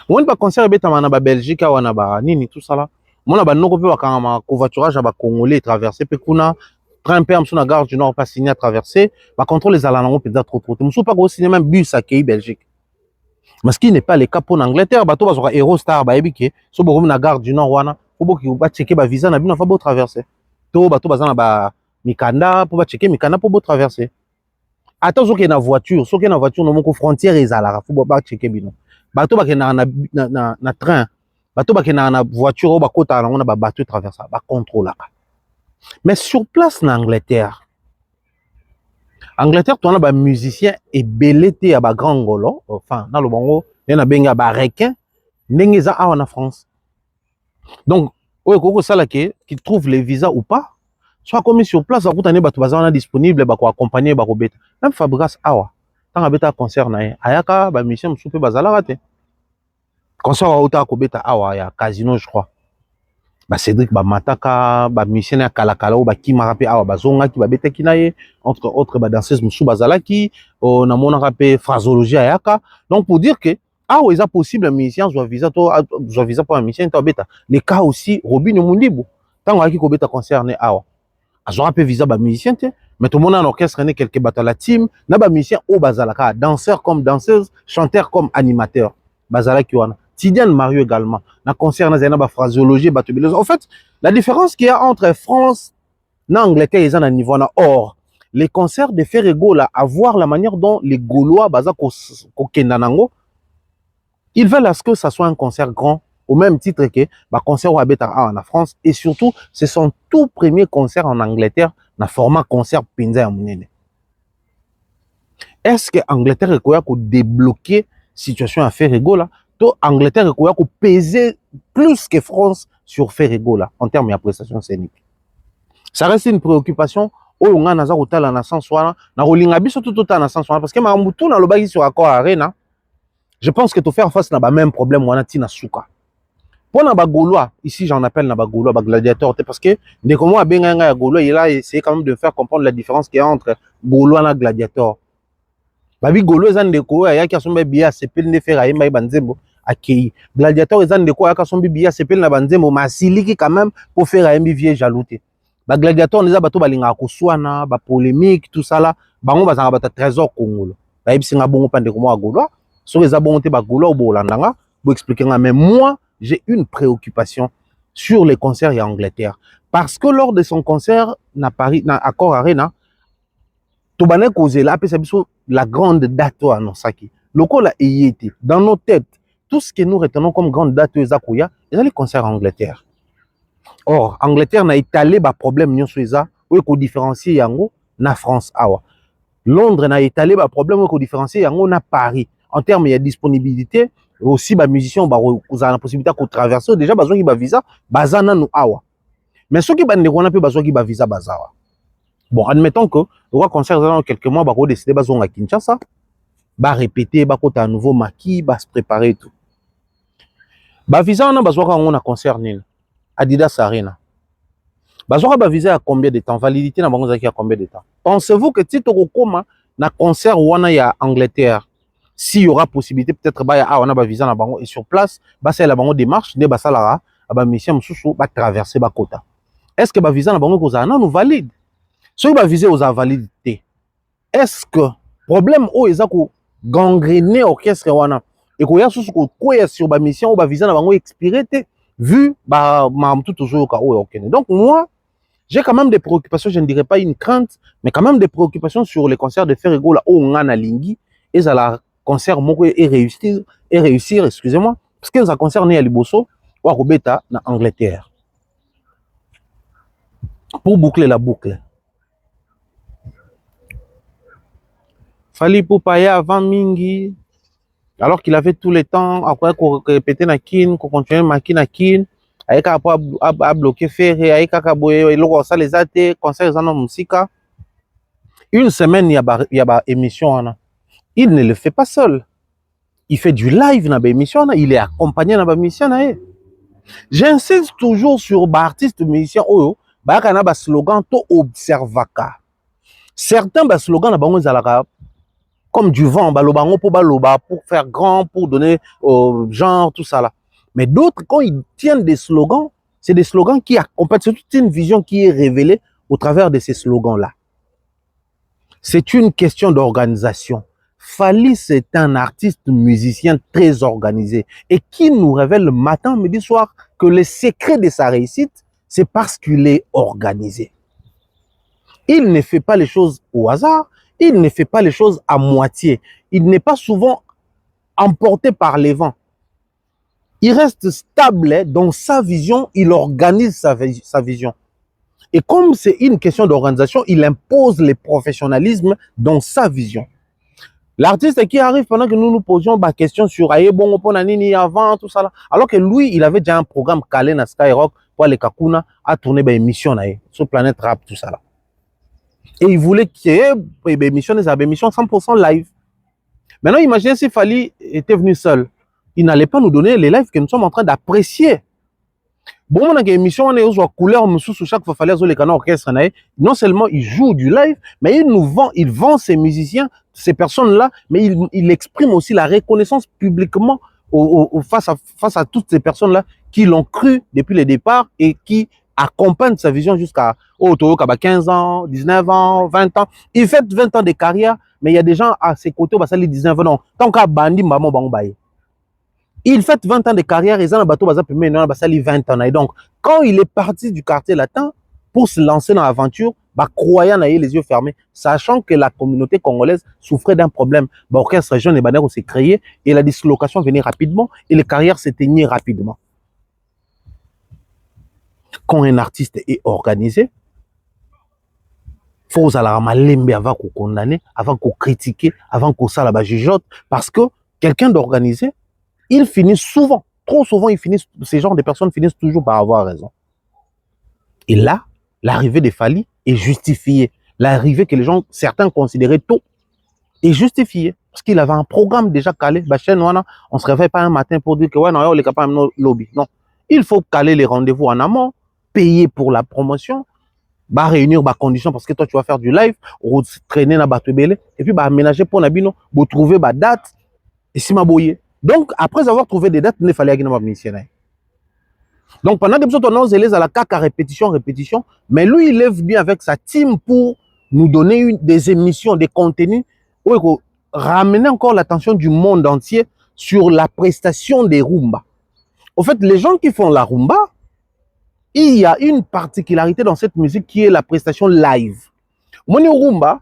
On va concert beta na ba Belgique wana ba nini tout ça là. Mona ba noko pe bakanga covoiturage ba congolais traverser pe kuna train pe amsuna gare du Nord pas signé à traverser, ba contrôle les alango peut-être trop. Musu pas go signer même bus à Kei Belgique. Mais ce qui n'est pas le cas pour l'Angleterre, bato bazora Eurostar ba ebike, so bo na gare du Nord wana, faut bo ki ba checker ba visa na bino fa bo traverser. To bato bazana ba mikanda pour ba checker mikanda pour bo traverser. Attends so ke na voiture no moko frontière ezala faut bo ba checker bino. Bateau na train, bateau na voiture, ba kota na ba bateau traversa, ba contrôle. Mais sur place en Angleterre, tu as ba musicien et belleté à ba grand golo, enfin dans le bongo, il y a benga ba requin, n'engeza a en France. Donc, koko sala qui trouve les visas ou pas, soit comme sur place, ba kota ne bateau bazana disponible ba ko accompagner ba ko beta. Même Fabregas awa. Tant abeta concert na ye ayaka ba mission soupe bazala raté concert wa ota ko beta awa ya casino je crois ba Cédric ba mataka ba mission ya kalakala ba kimaka pe awa bazonga ki ba beta kinaye entre autres ba danseuse musu bazala ki na mona rapé phrasologie ayaka. Donc pour dire que awa est possible mission zo visa pour un mission to beta les cas aussi Robin Mundibu tant aki ko beta concert ne awa azora pe visa ba musicien te. Mais tout le monde en orchestre n'est quelque bateau la team, n'a pas musicien au bazalaka, danseur comme danseuse, chanteur comme animateur. Bazala Kiwana. Tidiane Mario également. Na concert na zena ba phraseologie batubeleuse. En fait, la différence qu'il y a entre France et Angleterre ils ont un niveau na or. Les concerts de Ferrego là, à voir la manière dont les Gaulois baza ko kendanango, ils veulent à ce que ça soit un concert grand au même titre que ba concert wa beta en France et surtout c'est son tout premier concert en Angleterre. Na format concert pinza ya munene. Est-ce que Angleterre est débloquer situation à Ferrego là? To Angleterre est peser plus que France sur Ferrego là en termes de prestation scénique. Ça reste une préoccupation. Oh on a naza kotala na sens wana na rolinga biso tout na sens wana parce que mamutu na lobaki sur Accor Arena. Je pense que to faire face na ba même problème wana tina suka. Pour les Gaulois, ici j'en appelle les Gaulois, les gladiateurs, parce que dès que moi, il a essayé quand même de faire comprendre la différence qu'il y a entre Gaulois et gladiateurs. Les Gaulois, ils ont des Gaulois qui sont bien, c'est plein de faire à accueilli. Gladiateur, ils ont de quoi, son bibi, c'est pas la banzemo, mais siliki quand même, pour faire un bivier jalouté. Ba gladiateur, les abato balinga koswana, ba polémique, tout ça là, bango bazanga bata trésor congolo. Ba yebisi nga bongo pande komo agolo. So les abonté ba golo ou bolandanga, pour expliquer nga, mais moi, j'ai une préoccupation sur les concerts en Angleterre. Parce que lors de son concert, à Paris, à Accor Arena, Tobane Kozela, la grande date à Nosaki. Le col a été dans nos têtes. Tout ce que nous retenons comme grande date aux Akuya, c'est les concerts en Angleterre. Or, Angleterre n'a étalé le problème nous ça, où qu'on différencie yango na France awa. Londres n'a étalé le problème où qu'on différencie yango na Paris. En termes de disponibilité, aussi les musiciens ont la possibilité de traverser déjà besoin qui ba visa, bazana nous awa. Mais ceux qui ont un peu besoin qui ba visa bazawa. Bon, admettons que le roi concert dans quelques mois, bah, décider bah à Kinshasa, bah répéter, bah côté un nouveau maquis, bah se préparer et tout. Bah visa on a besoin quand on a concert nil, Adidas Arena. Bah visa à combien de temps? Validité na bango zaki à combien de temps? Pensez-vous que si tu recommences na concert ou on a ya Angleterre, s'il y aura possibilité peut-être bah on a visa na bango et sur place, bah c'est la bango démarche, ne bah ça là, bah mission msusu bah traverser bah quota. Est-ce que bah visa na bango koza non nous valide? Ceux qui va viser aux invalidités, est-ce que problème où ils ont gangréné l'orchestre et qu'il y a sur la mission ou visa na bango expiré vu bah tout toujours ok. Donc moi j'ai quand même des préoccupations, je ne dirais pas une crainte, mais quand même des préoccupations sur les concerts de Ferrego là où on a lingi et ça la concert moko et réussir excusez-moi parce que ça concerne à Liboso ou à Robeta en Angleterre pour boucler la boucle. Fali Poupaïa avant Mingi, alors qu'il avait tout le temps, après qu'on répétait na kin, qu'on continuait ma kin na kin, avec à bloquer ferré, avec à boyer, l'eau ça les a été, concert en musica. Une semaine, il y a émission, il ne le fait pas seul. Il fait du live dans l'émission, il est accompagné dans l'émission. J'insiste toujours sur l'artiste musicien, bah il y a un slogan, to observaka. Certains slogans, comme du vent, pour faire grand, pour donner au genre, tout ça là. Mais d'autres, quand ils tiennent des slogans, c'est des slogans qui accompagnent, c'est toute une vision qui est révélée au travers de ces slogans-là. C'est une question d'organisation. Fali, c'est un artiste musicien très organisé et qui nous révèle le matin, midi, soir que le secret de sa réussite, c'est parce qu'il est organisé. Il ne fait pas les choses au hasard. Il ne fait pas les choses à moitié. Il n'est pas souvent emporté par les vents. Il reste stable dans sa vision, il organise sa vision. Et comme c'est une question d'organisation, il impose le professionnalisme dans sa vision. L'artiste qui arrive pendant que nous nous posions la question sur bon avant, tout ça là, alors que lui, il avait déjà un programme calé dans Skyrock pour les Kakuna à tourner des émissions sur Planète Rap, tout ça là. Et il voulait qu'il y ait des émissions 100% live. Maintenant, imaginez si Fali était venu seul. Il n'allait pas nous donner les lives que nous sommes en train d'apprécier. Bon, on a une émission, on est aux couleurs, sous chaque fois, Fali les canaux orchestre. Non seulement il joue du live, mais il vend ses musiciens, ces personnes-là, mais il exprime aussi la reconnaissance publiquement face à toutes ces personnes-là qui l'ont cru depuis le départ et qui accompagne sa vision jusqu'à 15 ans, 19 ans, 20 ans. Il fait 20 ans de carrière, mais il y a des gens à ses côtés, bah, ça les 19 ans. Tant qu'à Bandi, maman, bangbaye. Il fait 20 ans de carrière, ils ont un bateau, ça 20 ans. Et donc, quand il est parti du quartier latin pour se lancer dans l'aventure, bah, croyant les yeux fermés, sachant que la communauté congolaise souffrait d'un problème. Bah, orchestre région et Banero s'est créé et la dislocation venait rapidement et les carrières s'éteignaient rapidement. Quand un artiste est organisé, il faut aller malembe avant qu'on condamne, avant qu'on critique, avant qu'on s'ala ba jugeote, parce que quelqu'un d'organisé, il finit souvent, trop souvent, ces genres de personnes finissent toujours par avoir raison. Et là, l'arrivée de Fali est justifiée. L'arrivée que les gens, certains considéraient tôt, est justifiée. Parce qu'il avait un programme déjà calé. On ne se réveille pas un matin pour dire que ouais, non, on est capable de lobby. Non. Il faut caler les rendez-vous en amont, payer pour la promotion, bah réunir bah conditions parce que toi tu vas faire du live, traîner na batubele et puis bah aménager pour nabino, vous trouver bah date et si ma boye. Donc, après avoir trouvé des dates, il fallait qu'il y ait un musicien. Donc, pendant que nous avons élèves à la CAC à répétition, mais lui, il lève bien avec sa team pour nous donner des émissions, des contenus, pour ramener encore l'attention du monde entier sur la prestation des rumba. En fait, les gens qui font la rumba, il y a une particularité dans cette musique qui est la prestation live. Mon rumba,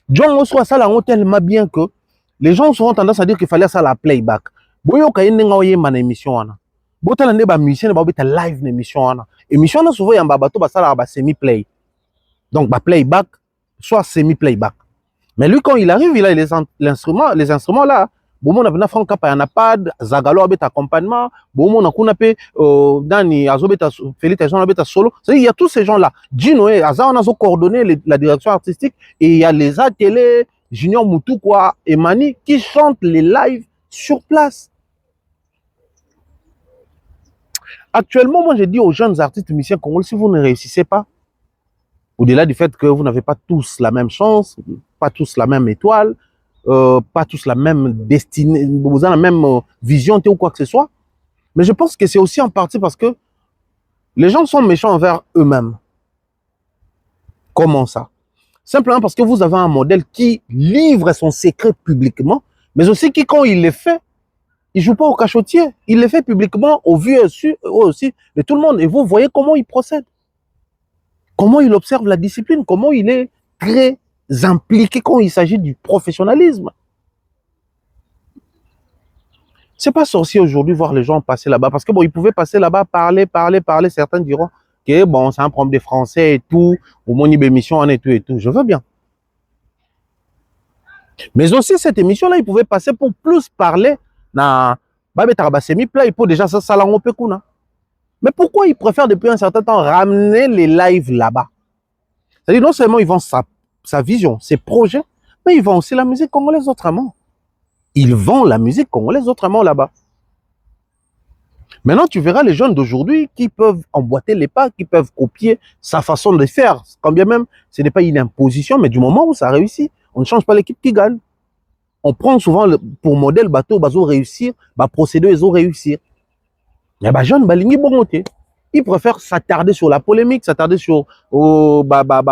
John reçoit ça là tellement bien que les gens auront tendance à dire qu'il fallait ça la playback. Boyo ka yende ngaoye mana émission wana. Botala ne ba musicien ba beta live na émission wana. Émission na souvent yamba bato ba sala ba semi play. Donc ba playback soit semi playback. Mais lui quand il arrive, il a les instruments là. Bomo na bena franka pa yana pad, zagalo abeta accompagnement, bomo na kuna pe dani azobeta Félix Taison abeta solo. C'est-à-dire il y a tous ces gens là. Gino Aza on a coordonné la direction artistique et il y a les ateliers Junior Moutoukwa et Mani qui chantent les lives sur place. Actuellement, moi, je dis aux jeunes artistes musiciens congolais, si vous ne réussissez pas, au-delà du fait que vous n'avez pas tous la même chance, pas tous la même étoile, pas tous la même destinée, vous avez la même vision ou quoi que ce soit, mais je pense que c'est aussi en partie parce que les gens sont méchants envers eux-mêmes. Comment ça? Simplement parce que vous avez un modèle qui livre son secret publiquement, mais aussi qui, quand il le fait, il ne joue pas au cachotier. Il le fait publiquement au vu aussi de tout le monde. Et vous voyez comment il procède. Comment il observe la discipline. Comment il est très impliqué quand il s'agit du professionnalisme. C'est pas sorcier aujourd'hui voir les gens passer là-bas. Parce que bon, ils pouvaient passer là-bas, parler. Certains diront que bon, c'est un problème des Français et tout. Au moins, il y a une émission et tout. Je veux bien. Mais aussi, cette émission-là, ils pouvaient passer pour plus parler. Il peut déjà ça mais pourquoi ils préfèrent depuis un certain temps ramener les lives là-bas? C'est-à-dire non seulement ils vendent sa vision, ses projets, mais ils vendent aussi la musique congolaise autrement. Ils vendent la musique congolaise autrement là-bas. Maintenant, tu verras les jeunes d'aujourd'hui qui peuvent emboîter les pas, qui peuvent copier sa façon de faire. Quand bien même, ce n'est pas une imposition, mais du moment où ça réussit, on ne change pas l'équipe qui gagne. On prend souvent pour modèle bateau, bazo réussir, procédé, ils ont réussir. Mais les jeunes, ils préfèrent s'attarder sur la polémique, s'attarder sur débat à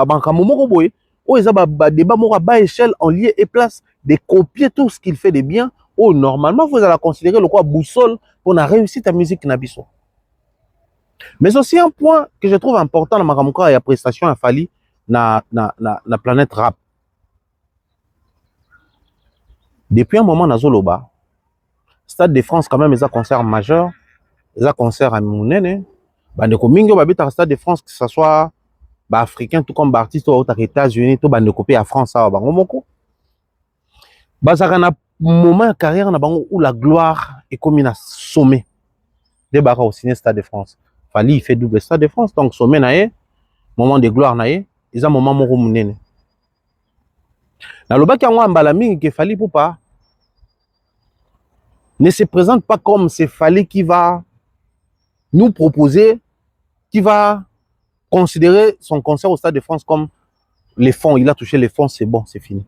bas échelle, en lieu et place, de copier tout ce qu'il fait de bien. Oh, normalement, vous allez considérer le quoi boussole pour la réussite à musique Nabiso. Mais aussi un point que je trouve important dans ma et prestation à Fali, na planète rap. Depuis un moment, dans Zoloba, Stade de France, quand même, ils ont un concert majeur, ils ont un concert à Mounene. Bandeko Mingo, babita Stade de France, que ce soit africain, tout comme artiste, ou aux États-Unis, tout bandeko à France, ça va ngomoko. Bazara moment de carrière où la gloire est comme un sommet. Des barres au ciné Stade de France. Fali, il fait double Stade de France, donc sommet naé, moment de gloire naé, ils ont un moment moro Mounene. Dans le bas, il fallait pour pas ne se présente pas comme c'est Fali qui va nous proposer, qui va considérer son concert au Stade de France comme les fonds. Il a touché les fonds, c'est bon, c'est fini.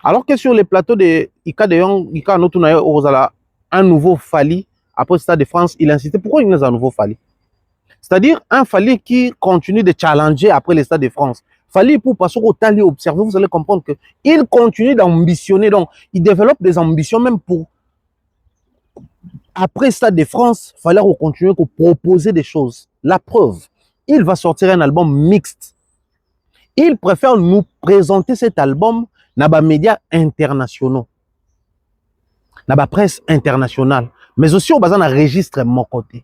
Alors que sur les plateaux de Ika de Yong, Ika Notunaye Ozala, un nouveau Fali, après le Stade de France, il insistait. Pourquoi il y a un nouveau Fali? C'est-à-dire un Fali qui continue de challenger après le Stade de France. Fali pour passer au tali observer, vous allez comprendre que il continue d'ambitionner, donc il développe des ambitions même pour après Stade de France, il fallait continuer à proposer des choses. La preuve, il va sortir un album mixte. Il préfère nous présenter cet album dans les médias internationaux, dans la presse internationale, mais aussi au bazar dans registre mon côté.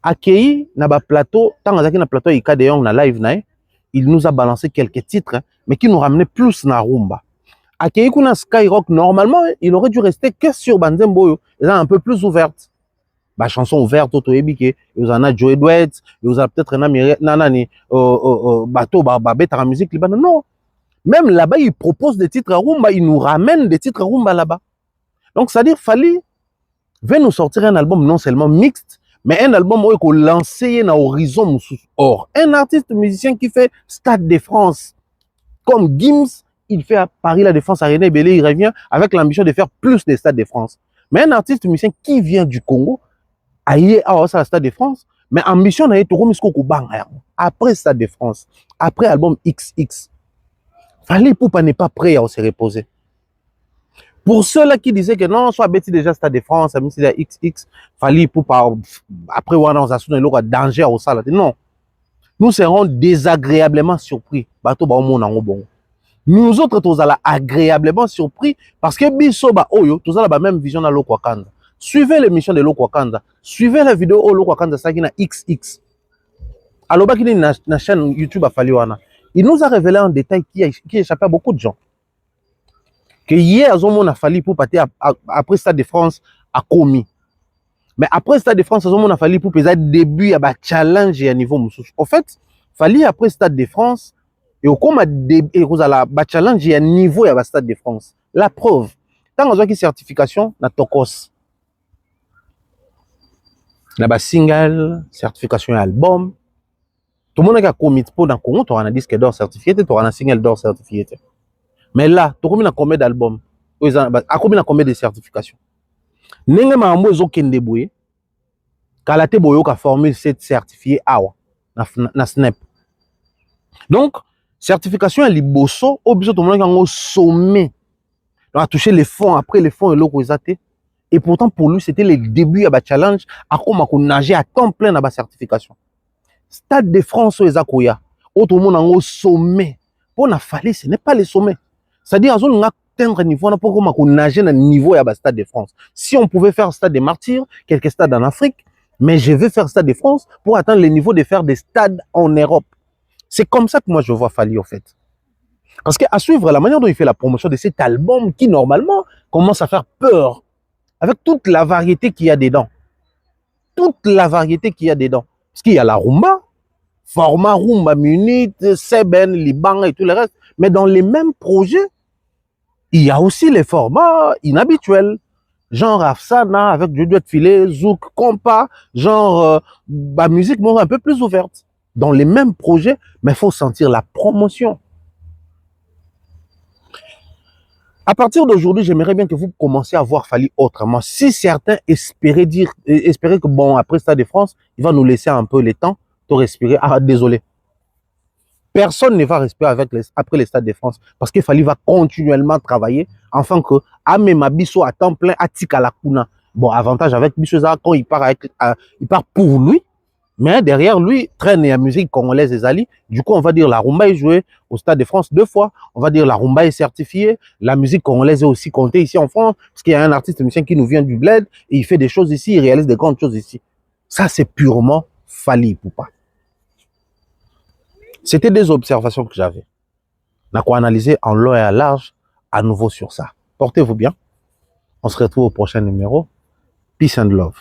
Accueilli dans le plateau, tant que le plateau Ika de Yong na live il nous a balancé quelques titres, mais qui nous ramenaient plus na rumba. Accueilli kuna Skyrock, normalement, il aurait dû rester que sur Banzemboyo, ils sont un peu plus ouvertes. Bah chanson ouverte, Toto Ebike, il y en a Joe Edwards, il y a peut-être Nanani, Bateau, Babette en musique libanais. Non, même là-bas, il propose des titres rumba, il nous ramène des titres rumba là-bas. Donc, c'est-à-dire, Fali veut nous sortir un album non seulement mixte, mais un album où il faut lancer dans l'horizon. Or, un artiste musicien qui fait Stade de France, comme Gims, il fait à Paris la Défense Arena, Belé, il revient avec l'ambition de faire plus des Stades de France. Mais un artiste musicien qui vient du Congo, aïe, à ça, Stade de France, mais ambition n'a été après Stade de France, après album XX. Fally Ipupa n'est pas prêt à se reposer. Pour ceux-là qui disaient que non, soit bêti déjà Stade de France, même si c'est XX, Fally Ipupa, après on a un danger au salle. Non. Nous serons désagréablement surpris. Nous autres, tous allons agréablement surpris parce que Bisoba Oyo, tous allons la même vision dans Loko Wakanda. Suivez l'émission de Loko Wakanda. Suivez la vidéo au Loko Wakanda, ça qui na XX. Alors, qui est na chaîne YouTube à Faliwana. Il nous a révélé un détail qui échappait à beaucoup de gens. Que hier, on a fallu pour partir après Stade de France à commis. Mais après Stade de France, on a fallu pour peser début à challenge à niveau moussous. En fait, fallait après Stade de France et au comme à challenge à niveau à Stade de France. La preuve, tant qu'on a une certification, na tokos. Na single, certification album. Tout le monde a commis pour dans Congo, tu as un disque d'or certifié, tu as un single d'or certifié. Mais là, tu as combien d'albums? À combien de certifications? Nenga mambo ezokende boye kalate boyo ka formule 7 certifié awa na snap. Donc certification à liboso obiso to monaka ngo sommet. On a touché les fonds après les fonds et l'eau et pourtant pour lui c'était le début à ba challenge à comment qu'on nager à temps plein na ba certification. Stade de France au ezakoya autre monde ngo sommet. Pour na Fally ce n'est pas le sommet. C'est-à-dire azon nga atteindre niveau on a pas comment qu'on nager na niveau ya ba Stade de France. Si on pouvait faire Stade des Martyrs, quelques stades en Afrique, mais je vais faire Stade de France pour atteindre le niveau de faire des stades en Europe. C'est comme ça que moi je vois Fally en fait. Parce qu'à suivre la manière dont il fait la promotion de cet album qui normalement commence à faire peur avec toute la variété qu'il y a dedans. Toute la variété qu'il y a dedans. Parce qu'il y a la rumba, format rumba, Munich, Seben, Liban et tout le reste. Mais dans les mêmes projets, il y a aussi les formats inhabituels. Genre Afsana avec du duet filet, Zouk, Compa, genre musique un peu plus ouverte. Dans les mêmes projets, mais il faut sentir la promotion. À partir d'aujourd'hui, j'aimerais bien que vous commenciez à voir Fally autrement. Si certains espéraient que bon, après Stade de France, il va nous laisser un peu le temps de respirer. Ah, désolé. Personne ne va respirer après les Stades de France parce que Fally va continuellement travailler afin que Amema Bisso à temps plein à Tikalakuna. Bon, avantage avec Bisso, quand il part pour lui, mais derrière lui, traîne la musique congolaise des Ali. Du coup, on va dire la rumba est jouée au Stade de France 2 fois. On va dire la rumba est certifiée. La musique congolaise est aussi comptée ici en France parce qu'il y a un artiste musicien qui nous vient du bled et il fait des choses ici, il réalise des grandes choses ici. Ça, c'est purement Fally Ipupa. C'était des observations que j'avais. On a quoi analyser en long et à large à nouveau sur ça. Portez-vous bien. On se retrouve au prochain numéro. Peace and love.